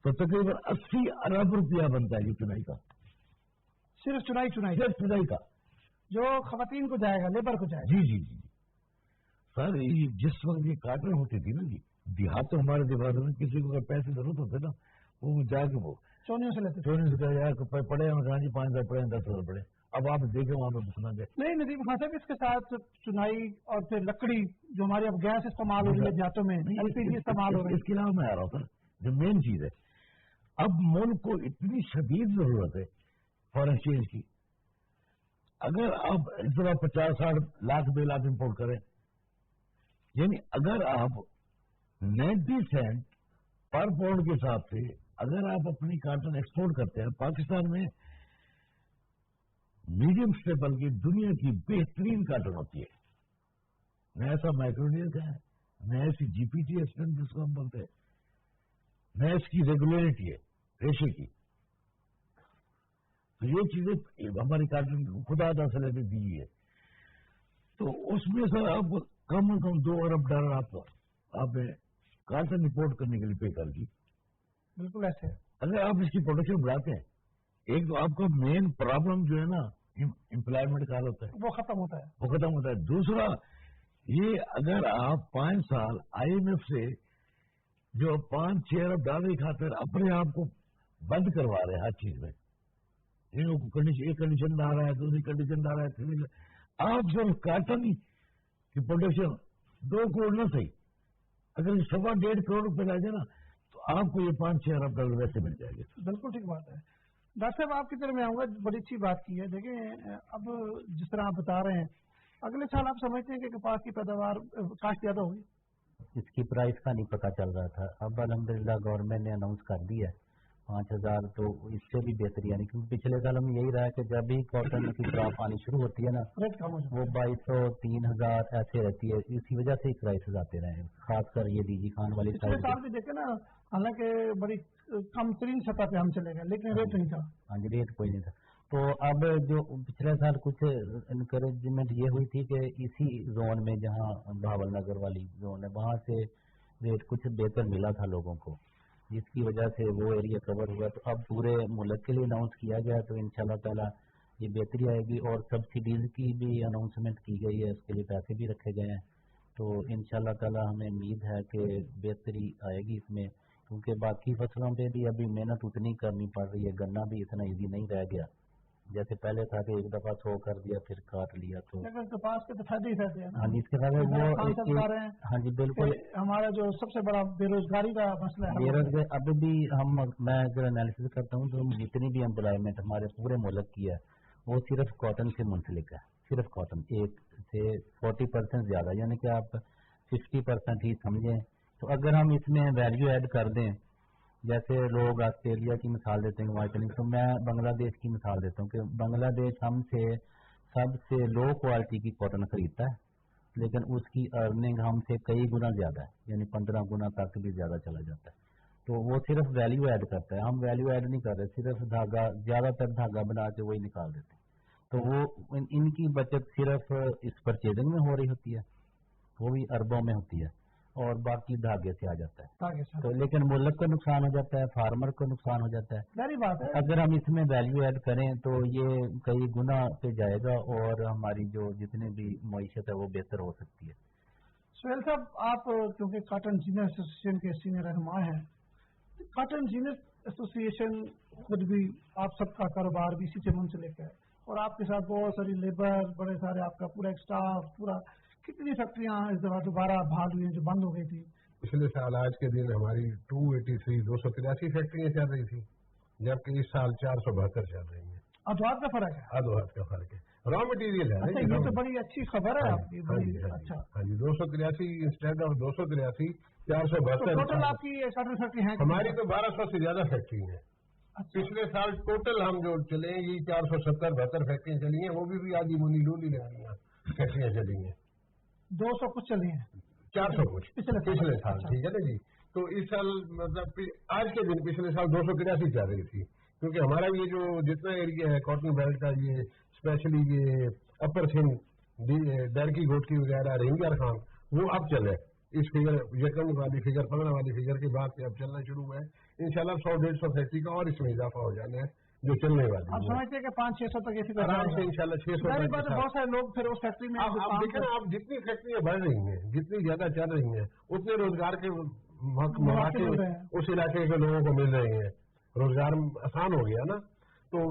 D: तो तकरीबन 80 अरब रुपया बनता है ये चुनाई का,
A: सिर्फ चुनाई
D: सिर्फ चुनाई का।
A: जो खवातीन को जाएगा, लेबर को जाएगा।
D: जी जी जी सर, ये जिस वक्त ये काटन होती थी ना जी, देहातों हमारे देहातों में किसी को अगर पैसे जरूरत होते ना, वो जाके वो
A: चोनियों से लेते थे।
D: चोरी से कहा यार पड़े हैं, कहा जी 5,000 पड़े हैं, 10,000 पड़े। अब आप देखें वहां पे घुसना गए।
A: नहीं नदीम खान साहब, इसके साथ चुनाई और फिर लकड़ी जो हमारी अब गैस इस्तेमाल हो रही है देहातों में, एलपीजी इस्तेमाल हो रही है।
D: इसके अलावा मैं आ रहा था, जो मेन चीज है, अब मुल्क को इतनी शदीद जरूरत है फॉरेन एक्सचेंज की। अगर आप इस तरह 50-60 लाख बेल आप इम्पोर्ट करें, यानी अगर आप 90 सेंट पर पाउंड के हिसाब से अगर आप अपनी काटन एक्सपोर्ट करते हैं, पाकिस्तान में मीडियम स्टेपल की दुनिया की बेहतरीन काटन होती है, न ऐसा माइक्रोनियल का है, न ऐसी जीपीटी एक्सटेंट जिसको हम बोलते हैं, न इसकी रेगुलरिटी है रेशे की। तो ये चीजें हमारी काटन खुदा अदा ने दी है, तो उसमें सर आप कम से कम $2 अरब आपने काटन इंपोर्ट करने के लिए पे कर दी।
A: बिल्कुल ऐसे है।
D: अगर आप इसकी प्रोडक्शन बढ़ाते हैं, एक तो आपका मेन प्रॉब्लम जो है ना एम्प्लॉयमेंट का होता है,
A: वो खत्म होता है।
D: वो खत्म होता है। दूसरा ये अगर आप 5 साल IMF से जो 5-6 अरब डॉलर की खातिर अपने आप को बंद करवा रहे हैं हर चीज में, एक कंडीशन ला रहा है, दूसरी कंडीशन ला रहा है, तीसरी, आप सिर्फ काटन की प्रोडक्शन 2 करोड़ ना सही, अगर 1.25 करोड़ रुपए ला जाए ना, तो आपको ये 5-6 अरब डॉलर वैसे मिल जाएंगे।
A: बिल्कुल ठीक बात है। डॉक्टर साहब आपकी तरफ मैं आऊंगा, बड़ी अच्छी बात की है। देखिए अब जिस तरह आप बता रहे हैं, अगले साल आप समझते हैं कि कपास की पैदावार काश्त ज्यादा होगी?
B: इसकी प्राइस का नहीं पता चल रहा था, अब अल्हम्दुलिल्लाह गवर्नमेंट ने अनाउंस कर दिया है 5,000, तो इससे भी बेहतरी आनी, क्योंकि पिछले साल में यही रहा है कि जब भी कॉटन की क्रॉप आनी शुरू होती है ना,
A: रेट कम हो जाता
B: वो 2,200 3,000 ऐसे रहती है, इसी वजह से ही प्राइसेस आते रहे, खासकर ये डीजी खान वाली
A: पिछले
B: साइड।
A: साल भी देखे ना, हालांकि बड़ी कम तरीन सतह पे हम चले गए, लेकिन रेट नहीं था।
B: हाँ जी, रेट कोई नहीं था। तो अब जो पिछले साल कुछ इनकरेजमेंट ये हुई थी कि इसी जोन में जहाँ भावल नगर वाली जोन है, वहाँ से रेट कुछ बेहतर मिला था लोगों को, जिसकी वजह से वो एरिया कवर हुआ। तो अब पूरे मुल्क के लिए अनाउंस किया गया, तो इंशाल्लाह ताला ये बेहतरी आएगी। और सब्सिडीज की भी अनाउंसमेंट की गई है, उसके लिए पैसे भी रखे गए हैं, तो इंशाल्लाह ताला हमें उम्मीद है कि बेहतरी आएगी इसमें, क्योंकि बाकी फसलों पे भी अभी मेहनत उतनी करनी पड़ रही है। गन्ना भी इतना ईजी नहीं रह गया जैसे पहले था कि एक दफा 100 कर दिया फिर काट लिया। तो
A: लेकिन कपास के तो फायदे ही फायदे हैं ना।
B: हाँ जी, इसके अलावा वो हाँ जी बिल्कुल,
A: हमारा जो सबसे बड़ा बेरोजगारी का मसला है,
B: बेरोजगार अभी भी मैं अगर एनालिसिस करता हूँ तो जितनी भी एम्प्लॉयमेंट हमारे पूरे मुल्क की है, वो सिर्फ कॉटन से मुंसलिक है, सिर्फ कॉटन, 1 से 40% ज्यादा, यानी कि आप 50% ही समझें। तो अगर हम इसमें वैल्यू ऐड कर दें, जैसे लोग ऑस्ट्रेलिया की मिसाल देते हैं मार्केटिंग, तो मैं बांग्लादेश की मिसाल देता हूँ कि बांग्लादेश हमसे सबसे लो क्वालिटी की कॉटन खरीदता है, लेकिन उसकी अर्निंग हमसे कई गुना ज़्यादा है, यानी 15 गुना तक भी ज़्यादा चला जाता है। तो वो सिर्फ वैल्यू ऐड करता है, हम वैल्यू ऐड नहीं कर रहे, सिर्फ धागा, ज़्यादातर धागा बना के वही निकाल देते हैं। تو وہ ان کی بچت صرف اس پرچیزنگ میں ہو رہی ہوتی ہے، وہ بھی اربوں میں ہوتی ہے، اور باقی دھاگے سے آ جاتا ہے تو لیکن ملک کو نقصان ہو جاتا ہے، فارمر کو نقصان ہو جاتا ہے.
A: ظاہری بات ہے.
B: اگر ہم اس میں ویلیو ایڈ کریں تو یہ کئی گنا پہ جائے گا اور ہماری جو جتنے بھی معیشت ہے وہ بہتر ہو سکتی ہے.
A: سہیل صاحب، آپ کیونکہ کاٹن انجینئر ایسوسیشن کے سینئر رہنما ہیں، کاٹن انجینئر ایسوسیشن خود بھی آپ سب کا کاروبار بھی اسی سے منسلک ہے، اور آپ کے ساتھ بہت ساری لیبر، بڑے سارے آپ کا پورا ایک اسٹاف، پورا کتنی فیکٹریاں اس دفعہ دوبارہ بحال ہوئی ہیں جو بند ہو گئی تھی؟
E: پچھلے سال آج کے دن ہماری 283 فیکٹریاں چل رہی تھی، جبکہ اس سال 472 چل رہی ہیں.
A: ادوات کا فرق ہے.
E: ادوات کا فرق ہے، را مٹیریل ہے.
A: اچھا، یہ تو بڑی اچھی خبر ہے آپ کی. اچھا،
E: ہاں جی، 283 انسٹیڈ آف 283 472.
A: ٹوٹل آپ کی کاٹن فیکٹری ہیں؟
E: ہماری تو 1200 سے زیادہ فیکٹری ہیں. پچھلے سال ٹوٹل ہم جو چلے ہیں یہ 470-72 فیکٹریاں چلی ہیں، وہ بھی آدھی منی لولی لگائی فیکٹریاں چلی ہیں.
A: 200 کچھ چلی ہیں،
E: 400 کچھ پچھلے سال. ٹھیک ہے نا جی. تو اس سال مطلب آج کے دن پچھلے سال 283 چل رہی تھی، کیونکہ ہمارا یہ جو جتنا ایریا ہے کاٹن بیلٹ کا، یہ اسپیشلی یہ اپر سندھ، ڈرکی گھوٹکی وغیرہ، رنگر خان، وہ اب چلے. اس فگر یکم والی فگر 15 والی فگر کے بعد سے اب چلنا شروع ہوا ہے. انشاءاللہ 100-150 فیکٹری کا اور اس میں اضافہ ہو جانا ہے جو چلنے والی.
A: آپ سمجھتے ہیں کہ 500-600 تک ایسی
E: آرام سے انشاءاللہ 600
A: بات. بہت سارے لوگ پھر اس فیکٹری میں
E: آپ دیکھیں نا، آپ جتنی فیکٹریاں بڑھ رہی ہیں، جتنی زیادہ چل رہی ہیں، اتنے روزگار کے مواقع اس علاقے کے لوگوں کو مل رہے ہیں، روزگار آسان ہو گیا نا. تو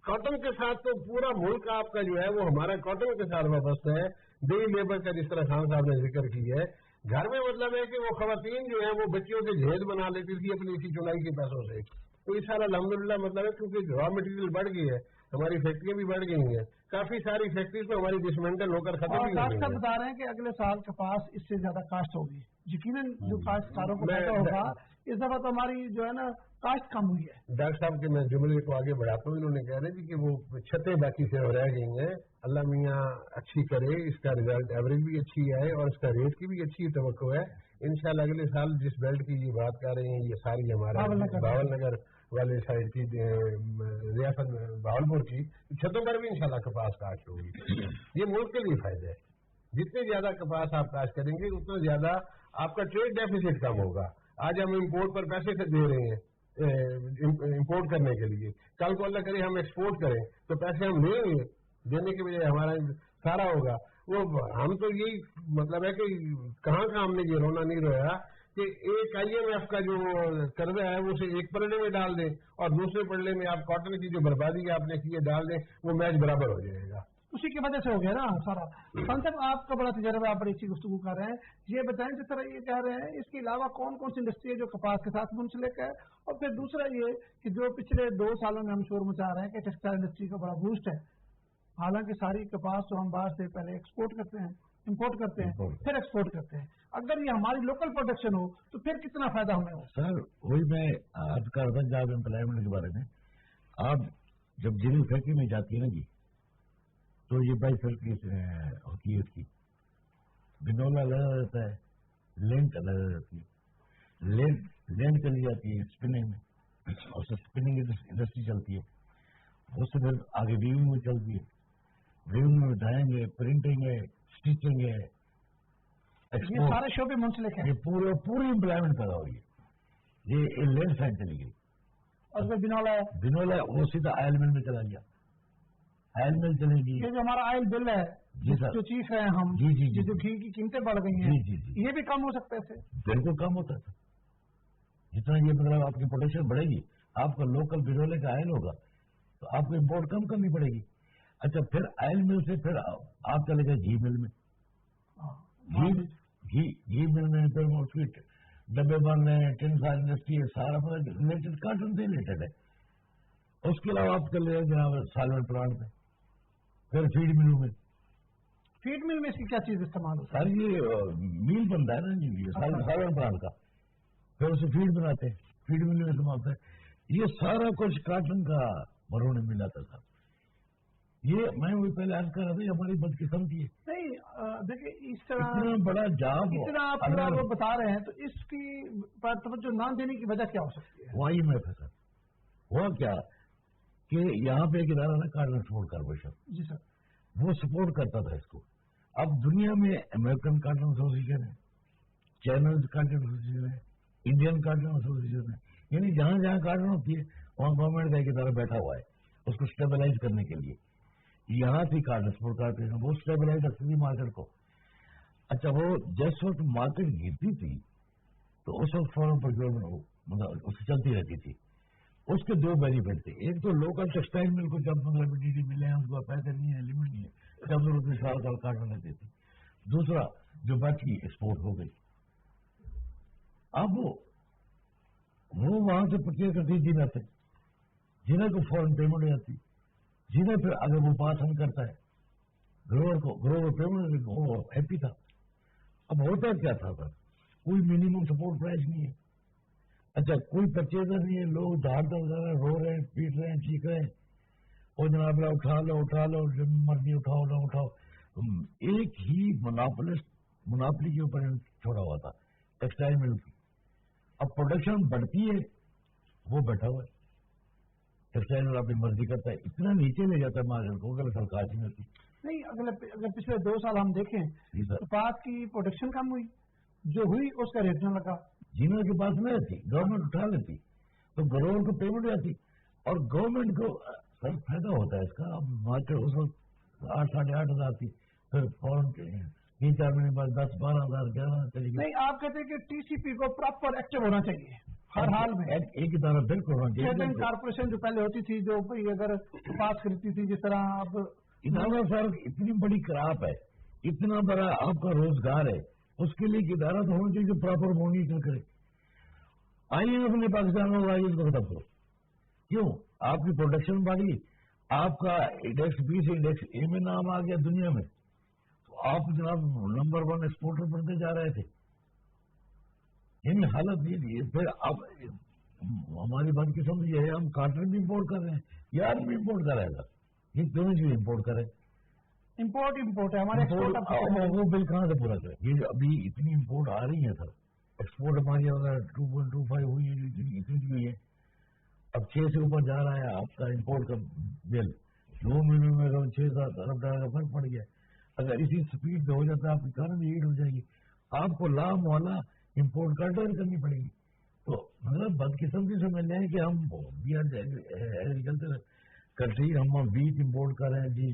E: کاٹن کے ساتھ تو پورا ملک آپ کا جو ہے وہ ہمارا کاٹن کے ساتھ وابستہ ہے. ڈے لیبر کا جس طرح خان صاحب نے ذکر کی ہے، گھر میں مطلب ہے کہ وہ خواتین جو ہے وہ بچیوں کے جہیز بنا لیتی تھی اپنی اسی چنائی کے پیسوں سے. تو اس سال الحمدللہ مطلب ہے کیونکہ را مٹیریل بڑھ گئی ہے، ہماری فیکٹریاں بھی بڑھ گئی ہیں، کافی ساری فیکٹریز تو ہماری ڈسمنٹل ہو کر ختم بھی ہو
A: ڈاکٹر
E: گئی
A: صاحب
E: ہیں.
A: بتا رہے ہیں کہ اگلے سال کپاس اس سے زیادہ کاشت ہوگی. یقیناً جو کاشتکاروں کو فائدہ ہوگا. اس دفعہ تو ہماری جو ہے نا کاشت کم ہوئی ہے.
E: ڈاکٹر صاحب کے میں جملے کو آگے بڑھاتا ہوں. انہوں نے کہہ رہے تھے کہ وہ چھتیں باقی سے رہ گئی ہیں. اللہ میاں اچھی کرے، اس کا ریزلٹ ایوریج بھی اچھی آئے اور اس کا ریٹ کی بھی اچھی توقع ہے. انشاءاللہ اگلے سال جس بیلٹ کی یہ بات کر رہے ہیں، یہ ساری ہمارا باول نگر والے سائڈ کی ریاست بہاولپور کی چھتوں پر بھی انشاءاللہ کپاس کاشت ہوگی. یہ ملک کے لیے فائدہ ہے. جتنے زیادہ کپاس آپ کاشت کریں گے اتنا زیادہ آپ کا ٹریڈ ڈیفیسٹ کم ہوگا. آج ہم امپورٹ پر پیسے دے رہے ہیں امپورٹ کرنے کے لیے، کل کو اللہ کرے ہم ایکسپورٹ کریں تو پیسے ہم لیں گے، دینے کے بجائے ہمارا سارا ہوگا. وہ ہم تو یہی مطلب ہے کہ کہاں کا ہم نے یہ رونا نہیں رویا کہ ایک IMF کا جو قرضہ ہے وہ اسے ایک پلڑے میں ڈال دیں اور دوسرے پلڑے میں آپ کاٹن کی جو بربادی آپ نے کی ہے ڈال دیں، وہ میچ برابر ہو جائے گا.
A: اسی کی وجہ سے ہو گیا نا سارا. خان صاحب، آپ کا بڑا تجربہ، آپ بڑی اچھی گفتگو کر رہے ہیں. یہ بتائیں جس طرح یہ کہہ رہے ہیں، اس کے علاوہ کون کون سی انڈسٹری ہے جو کپاس کے ساتھ منسلک ہے؟ اور پھر دوسرا یہ کہ جو پچھلے 2 سالوں میں ہم شور مچا رہے ہیں کہ ٹیکسٹائل انڈسٹری کا بڑا بوسٹ ہے، حالانکہ ساری کپاس تو ہم باہر سے پہلے ایکسپورٹ کرتے ہیں، امپورٹ کرتے ہیں، پھر ایکسپورٹ کرتے ہیں. اگر یہ ہماری لوکل پروڈکشن ہو تو پھر کتنا فائدہ ہمیں ہو؟
D: سر وہی میں آج کر رہا تھا جاب امپلائمنٹ کے بارے میں. آپ جب جنگ فیکٹری میں جاتی ہے نا جی، تو یہ بائی فیکٹری ہوتی ہے، اس کی بنولا لگا رہتا ہے، لینڈ لگا رہتی ہے. لینڈ چلی جاتی ہے اسپننگ میں، اور اسپننگ انڈسٹری چلتی ہے. اس سے پھر آگے ویونگ میں چلتی ہے. ویونگ میں ڈائنگ ہے، پرنٹنگ ہے، اسٹیچنگ ہے،
A: یہ سارے شعبے منسلک ہیں.
D: یہ پوری امپلائمنٹ پیدا ہوئی ہے. یہ لینڈ سائڈ چلی گئی
A: اور پھر
D: بنولا وہ سیدھا آئل مل میں چلا گیا. آئل مل چلے گی.
A: یہ جو ہمارا آئل بل ہے
D: جی سر،
A: جو چیز ہے ہم جو گھی کی قیمتیں بڑھ گئی ہیں، یہ بھی کم ہو سکتا ہے.
D: بالکل کم ہوتا ہے. جتنا یہ مطلب آپ کی پروڈکشن بڑھے گی، آپ کا لوکل بنولے کا آئل ہوگا تو آپ کو امپورٹ کم کرنی پڑے گی. اچھا، پھر آئل مل سے پھر آپ چلے گئے گھی مل میں. گھی مل میں پھر اس کی ڈبے بن رہے ہیں، ٹن سال انڈسٹری ہے، سارا ریلیٹڈ کاٹن سے ریلیٹڈ ہے. اس کے علاوہ آپ چلے گئے جناب سالون پلانٹ میں، پھر فیڈ ملوں میں.
A: فیڈ مل میں اس کی کیا چیز استعمال ہوتا ہے؟
D: سر یہ میل بنتا ہے نا جی سالون پلانٹ کا، پھر اسے فیڈ بناتے ہیں، فیڈ مل میں استعمال ہوتا ہے. یہ سارا کچھ کاٹن کا مرہون میں ملا تھا صاحب. یہ میں وہی پہلے عرض کر رہا تھا، یہ ہماری بدقسمتی ہے.
A: نہیں دیکھیے، اس طرح
D: اتنا بڑا جاب
A: اتنا آپ پورا وہ بتا رہے ہیں تو اس کی توجہ نہ دینے کی وجہ کیا ہو سکتی ہے؟
D: وہی میں پھنسا. ہوا کیا کہ یہاں پہ ایک ادارہ تھا کارڈن سپورٹ کارپوریشن,
A: جی سر,
D: وہ سپورٹ کرتا تھا اس کو. اب دنیا میں امریکن کارٹن ایسوسیشن ہے, چائنیز کارٹن ایسوسیشن ہے, انڈین کارٹن ایسوسیشن ہے, یعنی جہاں جہاں کارٹن ہوتی ہے وہاں گورنمنٹ کا ایک ادارہ بیٹھا ہوا ہے اس کو اسٹیبلائز کرنے کے لیے. یہاں تھی کارٹن سپورٹ کارپوریشن, وہ اسٹیبلائز رکھتی تھی مارکیٹ کو. اچھا, وہ جس وقت مارکیٹ گرتی تھی تو اس وقت فوراً پروکیورمنٹ اس کی چلتی رہتی تھی. اس کے دو بینیفٹ تھے, ایک تو لوکل ٹیکسٹائل مل کو جب لبرٹی ملے ہیں اس کو پیسے نہیں ہے, لمٹ نہیں ہے, 100 روپئے سال کارٹن لیتے تھے. دوسرا جو بچ کی ایکسپورٹ ہو گئی. اب وہ وہاں سے پرچیز کرتی جنہیں سے, جنہیں کو فوراً پیمنٹ ہو جاتی, جنہیں پھر اگر وہ پاس ہم کرتا ہے گروور پیمنٹ وہ ہیپی تھا. اب ہوتا کیا تھا سر, کوئی منیمم سپورٹ پرائز نہیں ہے. اچھا, کوئی پرچیزر نہیں ہے, لوگ دھار دھار رو رہے ہیں, پیٹ رہے ہیں, چیخ رہے ہیں, اور جناب اٹھا لو جب مرضی اٹھاؤ نہ اٹھاؤ. ایک ہی مناپلی کے اوپر چھوڑا ہوا تھا ٹیکسٹائل مل کی. اب پروڈکشن بڑھتی ہے, وہ بیٹھا ہوا ہے, ٹیکسٹائل مل اپنی مرضی کرتا ہے, اتنا نیچے لے جاتا ہے مارکیٹ کو اگر سرکار نہیں ہوتی.
A: نہیں, اگر پچھلے 2 سال ہم دیکھیں کپاس کی پروڈکشن کم ہوئی, جو ہوئی اس کا ریٹ نہ لگا.
D: جنہوں کے پاس نہ رہتی گورنمنٹ اٹھا لیتی تو گروور کو پیمنٹ جاتی, اور گورنمنٹ کو سر فائدہ ہوتا ہے اس کا. اب مارکیٹ اس وقت 8,500 تھی, پھر فوراً 3-4 مہینے بعد 10-12 ہزار 11 چلی گئی.
A: نہیں, آپ کہتے ہیں کہ ٹی سی پی کو پراپر ایکٹیو ہونا چاہیے ہر حال میں.
D: ایک ادارہ بالکل ہونا چاہیے.
A: کارپوریشن جو پہلے ہوتی تھی, جو اگر پاس خریدتی تھی, جس طرح اب
D: ادارہ سر اتنی بڑی کراپ ہے, اتنا بڑا آپ کا روزگار ہے, اس کے لیے ایک ادارہ تو ہونا چاہیے جو پراپر مانیٹر کرے. آئیے اپنے پاکستان میں آئیے اس کو ختم کرو. کیوں؟ آپ کی پروڈکشن بڑھی, آپ کا انڈیکس بی سے انڈیکس اے میں نام آ گیا دنیا میں, تو آپ جناب نمبر 1 ایکسپورٹر بنتے جا رہے تھے. یعنی حالت یہ تھی. پھر اب ہماری بد قسمتی یہ ہے, ہم کاٹن بھی امپورٹ کر رہے ہیں, یار بھی امپورٹ کر رہے گا, یہ دونوں چیز امپورٹ کریں.
A: امپورٹ ہے ہمارے,
D: وہ بل کہاں سے پورا کریں؟ یہ ابھی اتنی امپورٹ آ رہی ہے سر, ایکسپورٹ ہماری اگر 2.25 ہوئی ہے, اتنی ہوئی ہے, اب 6 سے اوپر جا رہا ہے آپ کا امپورٹ کا بل. 2 مہینے میں اگر 6-7 ارب ڈالر کا فرق پڑ گیا. اگر اسی سپیڈ پہ ہو جاتا ہے آپ کی اکانومی ہیٹ ہو جائے گی, آپ کو لام والا امپورٹ کر کرنی پڑے گی. تو مطلب بدقسمتی سمجھ لیں کہ ہم ایگریکلچر کنٹری, ہم بیٹ امپورٹ کر رہے ہیں جی,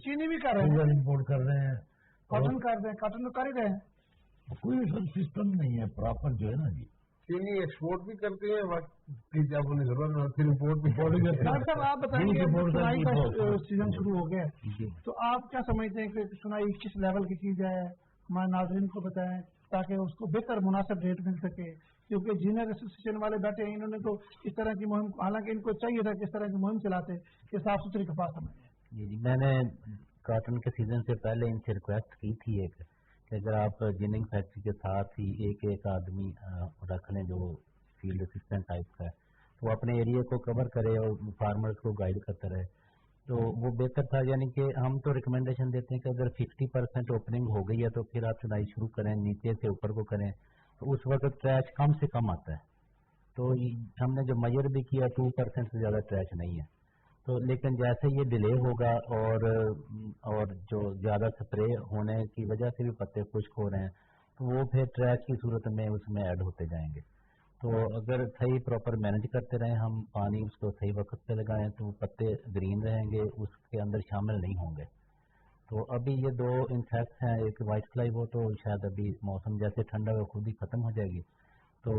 A: چینی بھی کر رہے ہیں,
D: شوگر امپورٹ کر رہے ہیں,
A: کاٹن کر رہے ہیں, کاٹن تو کر ہی رہے ہیں.
D: کوئی سب سسٹم نہیں ہے پراپر جو ہے نا جی.
E: چینی ایکسپورٹ بھی کرتے ہیں, وقت جب انہیں ضرورت ہو پھر امپورٹ بھی
A: ڈاکٹر صاحب آپ بتائیں گے, سنائی کا سیزن شروع ہو گیا ہے, تو آپ کیا سمجھتے ہیں کہ سنائی کس لیول کی چیز ہے, ہمارے ناظرین کو بتائیں تاکہ اس کو بہتر مناسب ریٹ مل سکے. کیونکہ جینئر ایسوسیشن والے بیٹھے ہیں, انہوں نے تو اس طرح کی مہم, حالانکہ ان کو چاہیے تھا کہ اس طرح کی مہم چلاتے کہ صاف ستھری کپاس سمجھیں.
B: جی, میں نے کاٹن کے سیزن سے پہلے ان سے ریکویسٹ کی تھی ایک کہ اگر آپ جننگ فیکٹری کے ساتھ ہی ایک آدمی رکھ لیں جو فیلڈ اسسٹنٹ ٹائپ کا ہے, تو وہ اپنے ایریا کو کور کرے اور فارمرز کو گائیڈ کرتا رہے, تو وہ بہتر تھا. یعنی کہ ہم تو ریکمنڈیشن دیتے ہیں کہ اگر 50% اوپننگ ہو گئی ہے تو پھر آپ چنائی شروع کریں, نیچے سے اوپر کو کریں, تو اس وقت ٹریچ کم سے کم آتا ہے. تو ہم نے جو میئر بھی کیا 2% سے زیادہ ٹریچ نہیں ہے. تو لیکن جیسے یہ ڈیلے ہوگا اور جو زیادہ سپرے ہونے کی وجہ سے بھی پتے خشک ہو رہے ہیں, تو وہ پھر ٹریچ کی صورت میں اس میں ایڈ ہوتے جائیں گے. تو اگر صحیح پراپر مینج کرتے رہیں ہم, پانی اس کو صحیح وقت پہ لگائیں, تو پتے گرین رہیں گے, اس کے اندر شامل نہیں ہوں گے. تو ابھی یہ 2 انسیکٹس ہیں, ایک وائٹ فلائی, وہ تو شاید ابھی موسم جیسے ٹھنڈا ہو خود ہی ختم ہو جائے گی. تو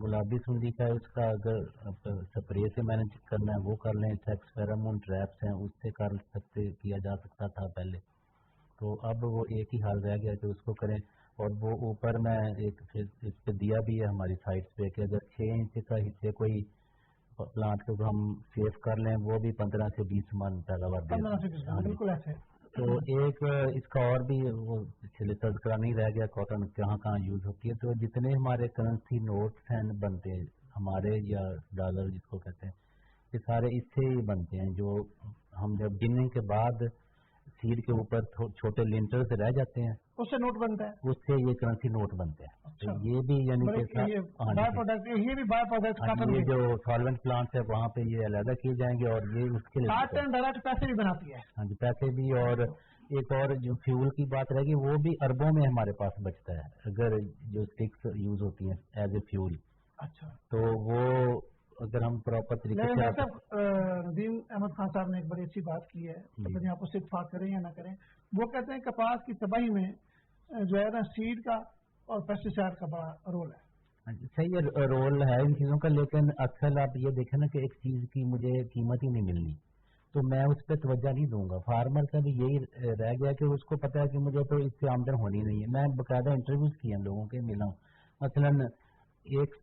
B: گلابی سنڈی کا اس کا اگر سپرے سے مینج کرنا ہے وہ کر لیں, فیرامون ٹریپس ہیں اس سے کر سکتے, کیا جا سکتا تھا پہلے. تو اب وہ ایک ہی حال رہ گیا کہ اس کو کریں. اور وہ اوپر میں ایک اس پہ دیا بھی ہے ہماری سائٹس پہ کہ اگر 6 انچ کا حصے کوئی پلانٹ کو ہم سیو کر لیں, وہ بھی 15 سے 20 من پیداوار دے.
A: بالکل ایسے.
B: تو ایک اس کا اور بھی وہ پچھلے تذکرہ نہیں رہ گیا, کاٹن کہاں کہاں یوز ہوتی ہے. تو جتنے ہمارے کرنسی نوٹس ہیں بنتے ہیں ہمارے, یا ڈالر جس کو کہتے ہیں, یہ سارے اس سے ہی بنتے ہیں. جو ہم جب گننے کے بعد सीड के ऊपर छोटे लिंटर से रह जाते हैं,
A: उससे नोट बनता है,
B: उससे ये करेंसी नोट बनते हैं।
A: अच्छा।
B: तो ये भी यानी कि
A: बाय प्रोडक्ट, ये भी बाय प्रोडक्ट काटन
B: ये
A: के
B: जो सॉल्वेंट प्लांट है वहाँ पे ये अलग किए जाएंगे और ये उसके लिए
A: काटन डायरेक्ट पैसे भी बनाती है।
B: हाँ जी, पैसे भी। और एक और जो फ्यूल की बात रहेगी वो भी अरबों में हमारे पास बचता है, अगर जो स्टिक्स यूज होती हैं एज ए फ्यूल,
A: अच्छा।
B: तो वो अगर हम प्रॉपर तरीके
A: लेकिन
B: से
A: डॉक्टर नदीम अहमद खान साहब ने एक बड़ी अच्छी बात की है, पता नहीं आप उससे इत्तेफाक करें या ना करें। वो कहते हैं कपास की तबाही में जो है ना सीड का और पेस्टिसाइड का बड़ा रोल है।
B: हाँ जी, सही है, रोल है इन चीज़ों का, लेकिन अक्सर आप ये देखें ना कि एक चीज़ की मुझे कीमत ही नहीं मिलनी तो मैं उस पर तवज्जो नहीं दूंगा। फार्मर का भी यही रह गया कि उसको पता है कि मुझे तो इससे आमदन होनी नहीं है। मैं बाकायदा इंटरव्यूज किए लोगों के, मिला हूँ। मसलन एक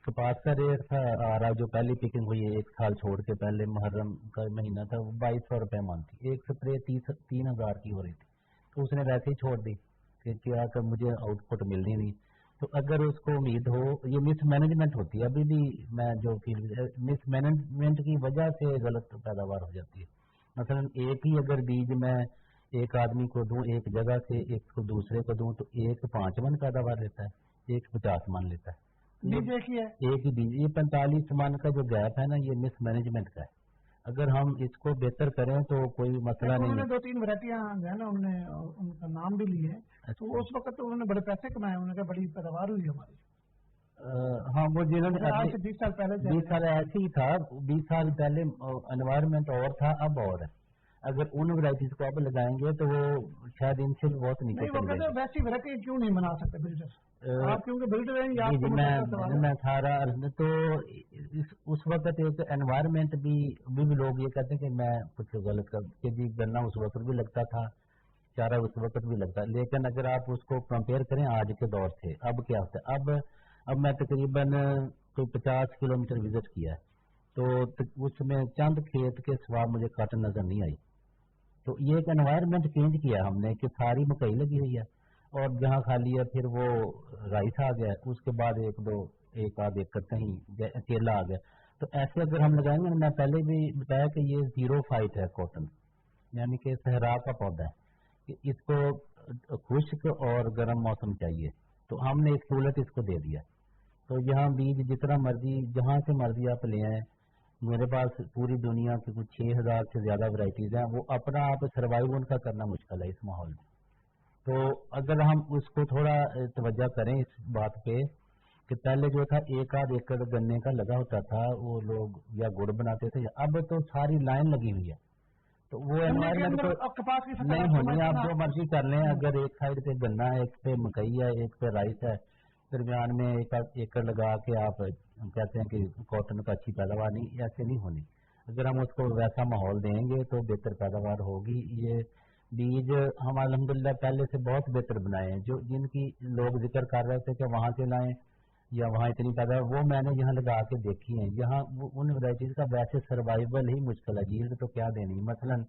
B: कपास का रेट था आ रहा, जो पहली पिकिंग हुई है 1 साल छोड़ के पहले, मुहर्रम का महीना था, वो 2200 रुपये मन थी। एक स्प्रे 3,000 की हो रही थी, तो उसने वैसे ही छोड़ दी कि क्या कर मुझे आउटपुट मिलनी नहीं। तो अगर उसको उम्मीद हो, ये मिस मैनेजमेंट होती है। अभी भी मैं जो फील्ड मिस मैनेजमेंट की वजह से गलत पैदावार हो जाती है। मसलन एक ही अगर बीज मैं एक आदमी को दूं एक जगह से, एक को दूसरे को दूं, तो एक 5 मन पैदावार लेता है, एक 50 मन लेता है।
A: बीज एक ही है,
B: एक ही बीज। ये 45 मन का जो गैप है ना, ये मिस मैनेजमेंट का है। अगर हम इसको बेहतर करें तो कोई मसला नहीं है।
A: 2-3 वैरायटियां जो है ना उन्होंने उनका नाम भी लिए, तो उस वक्त तो उन्होंने बड़े पैसे कमाए, उन्होंने कहा बड़ी पैदावार हुई हमारी।
B: हाँ, वो जिन्होंने
A: आज से 20 साल पहले
B: 20 साल ऐसे ही था। 20 साल पहले एनवायरनमेंट और था, अब और है। अगर उन वैरायटीज को अब लगाएंगे तो वो शायद इनसे भी बहुत नीचे
A: नहीं, वो
B: चले
A: कहते हैं
B: जाएंगे।
A: वैसी वैरायटी क्यों नहीं बना सकते ब्रीडर? आप क्योंकि ब्रीडर हैं, या
B: जी
A: आपको
B: जी,
A: सवाल है।
B: मैं सारा तो उस वक्त एक एनवायरनमेंट भी लोग ये कहते हैं कि मैं कुछ गलत कर कि जी गन्ना उस वक्त भी लगता था, चारा उस वक्त भी लगता है। लेकिन अगर आप उसको कंपेयर करें आज के दौर से, अब क्या होता है? अब मैं तकरीबन कोई 50 किलोमीटर विजिट किया है, तो उसमें चंद खेत के सिवा मुझे काटन नजर नहीं आई। तो ये एक एनवायरनमेंट चेंज किया हमने कि सारी मकई लगी हुई है और जहाँ खाली है फिर वो राइस आ गया, उसके बाद एक आध एकड़ कहीं केला आ गया। तो ऐसे अगर हम लगाएंगे, मैं पहले भी बताया कि ये 0 फाइट है कॉटन, यानी कि सहरा का पौधा है कि इसको खुश्क और गर्म मौसम चाहिए। तो हमने एक सहूलत इसको दे दिया। तो यहाँ बीज जितना मर्जी जहाँ से मर्जी आप ले आए, मेरे पास पूरी दुनिया की कुछ 6,000 से ज्यादा वैरायटीज हैं। वो अपना आप सर्वाइव उनका करना मुश्किल है इस माहौल में। तो अगर हम उसको थोड़ा तवज्जो करें इस बात पे कि पहले जो था 1 आध एकड़ गन्ने का लगा होता था, वो लोग या गुड़ बनाते थे, अब तो सारी लाइन लगी हुई है। तो वो एनवायरमेंट तो
A: कपास की फसल
B: नहीं होनी। आप जो मर्जी कर लें, अगर एक साइड पे गन्ना है, एक पे मकई है, एक पे राइस है, दरमियान में 1 एकड़ लगा के आप कहते हैं कि कॉटन का अच्छी पैदावार नहीं, ऐसे नहीं होनी। अगर हम उसको वैसा माहौल देंगे तो बेहतर पैदावार होगी। ये बीज हम अल्हम्दुलिल्लाह पहले से बहुत बेहतर बनाए हैं। जो जिनकी लोग जिक्र कर रहे थे कि वहाँ से लाएं या वहाँ इतनी पैदावार, वो मैंने यहाँ लगा के देखी है। यहाँ उन वैरायटीज का वैसे सर्वाइवल ही मुश्किल है। यील्ड तो क्या देनी, मसलन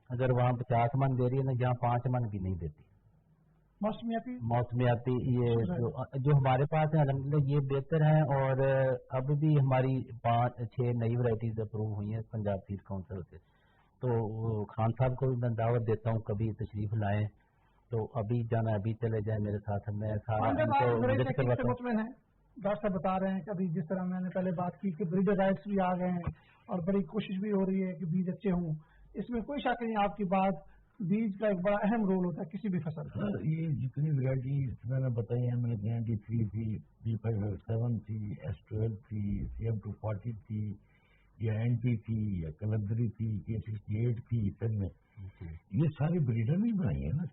B: अगर वहाँ 50 मन दे रही है ना, यहाँ 5 मन भी नहीं देती। मौसमियाती ये जो हमारे पास है अल्हम्दुलिल्लाह ये बेहतर है। और अब भी हमारी 5-6 नई वैरायटीज अप्रूव हुई हैं पंजाब सीड काउंसिल से। तो खान साहब को भी मैं दावत देता हूँ, कभी तशरीफ लाएं तो अभी जाना अभी चले जाए मेरे साथ, मैं सारा उनको विजिट करवाता हूँ।
A: डॉक्टर साहब बता रहे हैं, कभी जिस तरह मैंने पहले बात की कि ब्रीडर राइट्स भी आ गए हैं और बड़ी कोशिश भी हो रही है कि बीज अच्छे हों। इसमें कोई शक नहीं, आपकी बात, बीज का एक बड़ा अहम रोल होता है किसी भी फसल का।
D: ये जितनी वैरायटी मैंने बताई है, मैंने 93 थी, B57 थी, S12 थी, CM240 थी, या NP थी, या कलंदरी थी, K68 थी, फिर में ये सारी ब्रीडर नहीं बनाई है ना,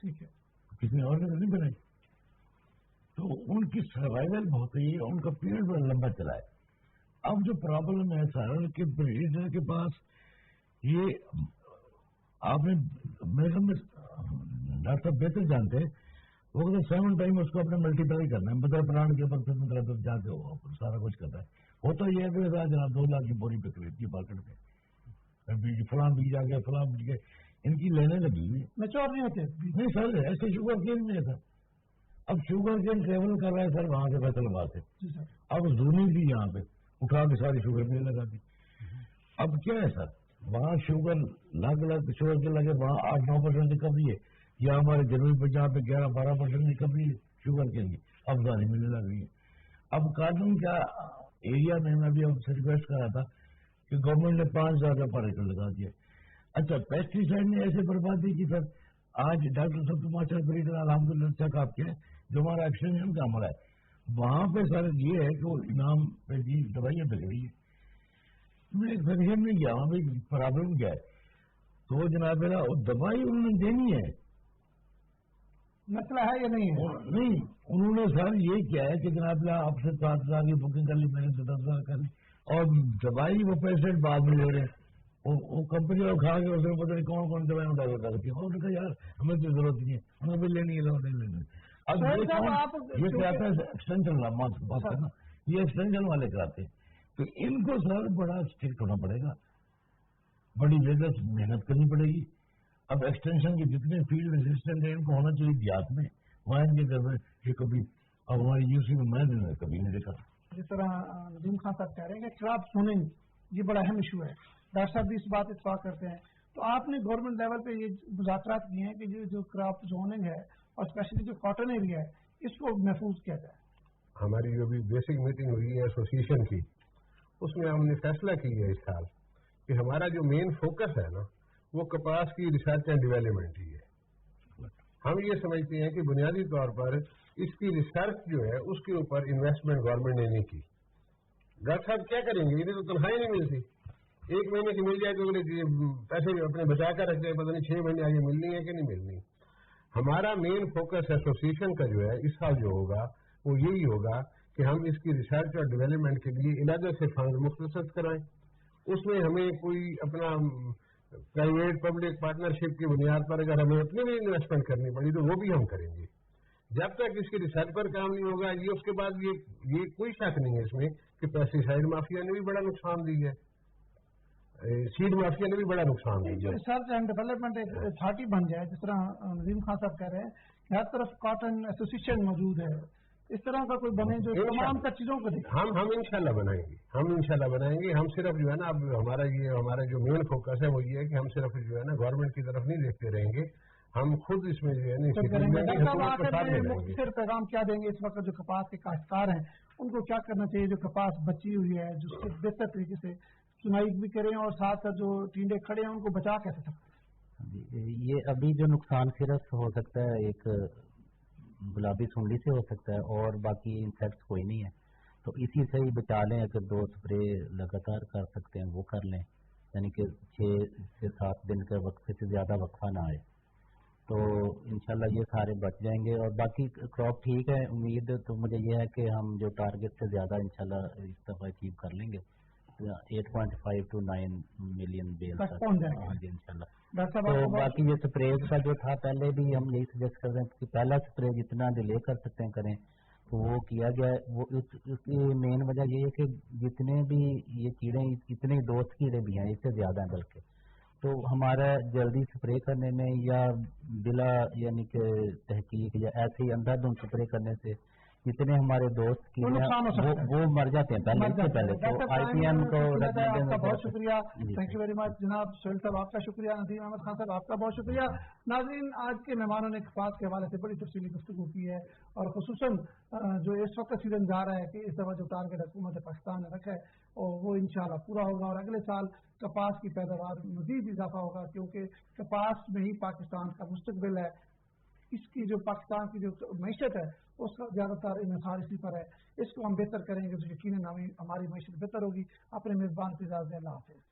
A: ठीक है,
D: किसी और ने नहीं बनाई। तो उनकी सर्वाइवल बहुत ही है, उनका पीरियड बड़ा लंबा चला है। अब जो प्रॉब्लम है सर कि ब्रीडर के पास ये आपने मेरे समझ डॉक्टर साहब बेहतर जानते हैं, वो कहते 7 टाइम उसको अपने मल्टीप्लाई करना है, मतलब प्लांट के ऊपर फिर मतलब जाके वो सारा कुछ करता है। होता ये है कि जनाब 2 लाख की बोरी पे खरीदती है मार्केट में, बीज फलां बीज आ गया, फलां बीज गए, इनकी लेने लगी हुई
A: मैच्योर नहीं होते।
D: नहीं सर, ऐसे शुगर केन में था। अब शुगर केन ट्रेवल कर रहा है सर वहां से फैसलाबाद से, अब जूनी थी यहाँ पे उठा के सारी शुगर केन लगा दी। अब क्या है सर, वहाँ शुगर लाख शुगर के लगे, वहाँ 8-9% रिकवरी है। यहाँ हमारे जनूबी पंजाब में 11-12% रिकवरी है शुगर के लिए, अब गाड़ी मिलने लग रही है। अब कार्टन का एरिया में मैं भी आपसे रिक्वेस्ट कर रहा था कि गवर्नमेंट ने 5,000 पर एकड़ लगा दिया। अच्छा, पेस्टिसाइड ने ऐसे बर्बादी की सर, आज डॉक्टर साहब तुम्हारा परिकर अलहमदुलिल्लाह चेक आपके जो हमारा एक्सटेंशन का अमला है, वहां पे सर ये है कि वो इनाम पे जी दवाइयाँ बिक रही है। मैं एक्सपेक्शन में गया वहां भाई प्रॉब्लम क्या है, तो जनाब मेरा वो दवाई उन्होंने देनी है,
A: मसला है या नहीं है?
D: नहीं, उन्होंने सर ये क्या है कि जनाब आपसे 7,000 की बुकिंग कर ली, मैंने 10,000 कर ली, और दवाई वो पेशेंट बाद में ले रहे हैं। वो कंपनी वाले खा के उसमें पता नहीं कौन कौन दवाई डाल रखी है। उन्होंने कहा यार हमें तो जरूरत नहीं है, हमें भी लेनी है, नहीं लेनी। अब ये कहते हैं एक्सटेंशन बात करना, ये एक्सटेंशन वाले कराते हैं, तो इनको सर बड़ा स्ट्रिक्ट होना पड़ेगा, बड़ी मेहनत करनी पड़ेगी। अब एक्सटेंशन के जितने फील्ड असिस्टेंट है इनको होना चाहिए देहात में, वहाँ इनके घर में ये कभी, अब हमारी यूसी में मैं कभी नहीं देखा।
A: जिस तरह नदीम खान साहब कह रहे हैं कि क्रॉप जोनिंग ये बड़ा अहम इशू है, डॉक्टर साहब भी इस बात इत्तेफाक करते हैं, तो आपने गवर्नमेंट लेवल पे ये मुज़ाकरात किए हैं कि जो क्रॉप जोनिंग है और स्पेशली जो कॉटन एरिया है इसको महफूज किया जाए।
E: हमारी जो भी बेसिक मीटिंग हुई है एसोसिएशन की, उसमें हमने फैसला किया है इस साल कि हमारा जो मेन फोकस है ना वो कपास की रिसर्च एंड डेवलपमेंट ही है। हम ये समझते हैं कि बुनियादी तौर पर इसकी रिसर्च जो है उसके ऊपर इन्वेस्टमेंट गवर्नमेंट ने नहीं की। डॉक्टर साहब क्या करेंगे, इन्हें तो तनख्वाही नहीं मिलती, 1 महीने की मिल जाए तो पैसे अपने बचा कर रख जाए, पता नहीं 6 महीने आगे मिलनी है कि नहीं मिलनी। हमारा मेन फोकस एसोसिएशन का जो है इस साल जो होगा वो यही होगा कि हम इसकी रिसर्च और डेवलपमेंट के लिए इलाजे से फंड मुख्तसर कराएं, उसमें हमें कोई अपना प्राइवेट पब्लिक पार्टनरशिप की बुनियाद पर अगर हमें अपनी भी इन्वेस्टमेंट करनी पड़ी तो वो भी हम करेंगे। जब तक इसकी रिसर्च पर काम नहीं होगा ये उसके बाद ये कोई शक नहीं है इसमें कि पेस्टिसाइड माफिया ने भी बड़ा नुकसान दी है, सीड माफिया ने भी बड़ा नुकसान दिया।
A: रिसर्च एंड डेवलपमेंट एक अथॉरिटी बन जाए, जिस तरह नदीम खान साहब कह रहे हैं कि हर तरफ कॉटन एसोसिएशन मौजूद है, इस तरह का कोई बने जो तमाम का चीजों को देखे।
E: हम इंशाल्लाह बनाएंगे। हम सिर्फ जो है ना अब हमारा जो मेन फोकस है वो ये है कि हम सिर्फ जो है ना गवर्नमेंट की तरफ नहीं देखते रहेंगे, हम खुद इसमें जो है ना
A: सिर्फ पैगाम क्या देंगे इस वक्त जो कपास के काश्तकार हैं उनको क्या करना चाहिए, जो कपास बची हुई है जो बेहतर तरीके से चुनाई भी करें और साथ साथ जो टींडे खड़े हैं उनको बचा कैसे सकते हैं?
B: ये अभी जो नुकसान सिर्फ हो सकता है एक गुलाबी सुंडी से हो सकता है और बाकी इंसेक्ट्स कोई नहीं है, तो इसी से ही बचा लें। अगर 2 स्प्रे लगातार कर सकते हैं वो कर लें, यानी कि 6 से 7 दिन के वक्फे से ज़्यादा वक्फा ना आए, तो इंशाल्लाह ये सारे बच जाएंगे। और बाकी क्रॉप ठीक है, उम्मीद तो मुझे ये है कि हम जो टारगेट से ज़्यादा इंशाल्लाह इस दफ़ा अचीव कर लेंगे, 8.5 to 9 मिलियन बेल तक। हाँ जी इंशाल्लाह। तो बाकी ये स्प्रेज का जो था पहले भी हम यही सजेस्ट कर रहे हैं कि पहला स्प्रे जितना डिले कर सकते हैं करें, तो वो किया गया है। वो उसकी मेन वजह ये है कि जितने भी ये कीड़े, इतने दोस्त कीड़े भी हैं, इससे ज़्यादा हैं बल्कि, तो हमारा जल्दी स्प्रे करने में या बिला यानी कि तहकीक या ऐसे ही अंधाधुंध स्प्रे करने से जितने हमारे दोस्त कीड़े वो मर जाते हैं पहले इससे पहले। तो IPM को
A: आपका बहुत शुक्रिया, थैंक यू वेरी मच जनाब सोहेल साहब, आपका शुक्रिया, नदीम अहमद खान साहब आपका बहुत शुक्रिया। नाज़रीन, आज के मेहमानों ने कपास के हवाले से बड़ी तफसीली गुफ्तगू की है और खुसूसन जो इस वक्त सीजन जा रहा है कि इस दफा जो टारगेट हुकूमत पाकिस्तान ने रखा है और वो इंशाल्लाह पूरा होगा और अगले साल कपास की पैदावार मजीद इजाफा होगा, क्योंकि कपास में ही पाकिस्तान का मुस्तकबिल है। इसकी जो पाकिस्तान की जो मैशत है उसका ज़्यादातर इन्हिसार इसी पर है। इसको हम बेहतर करेंगे तो यकीनन हमारी मैशत बेहतर होगी। अपने मेज़बान की इजाज़त दें, अल्लाह हाफ़िज़।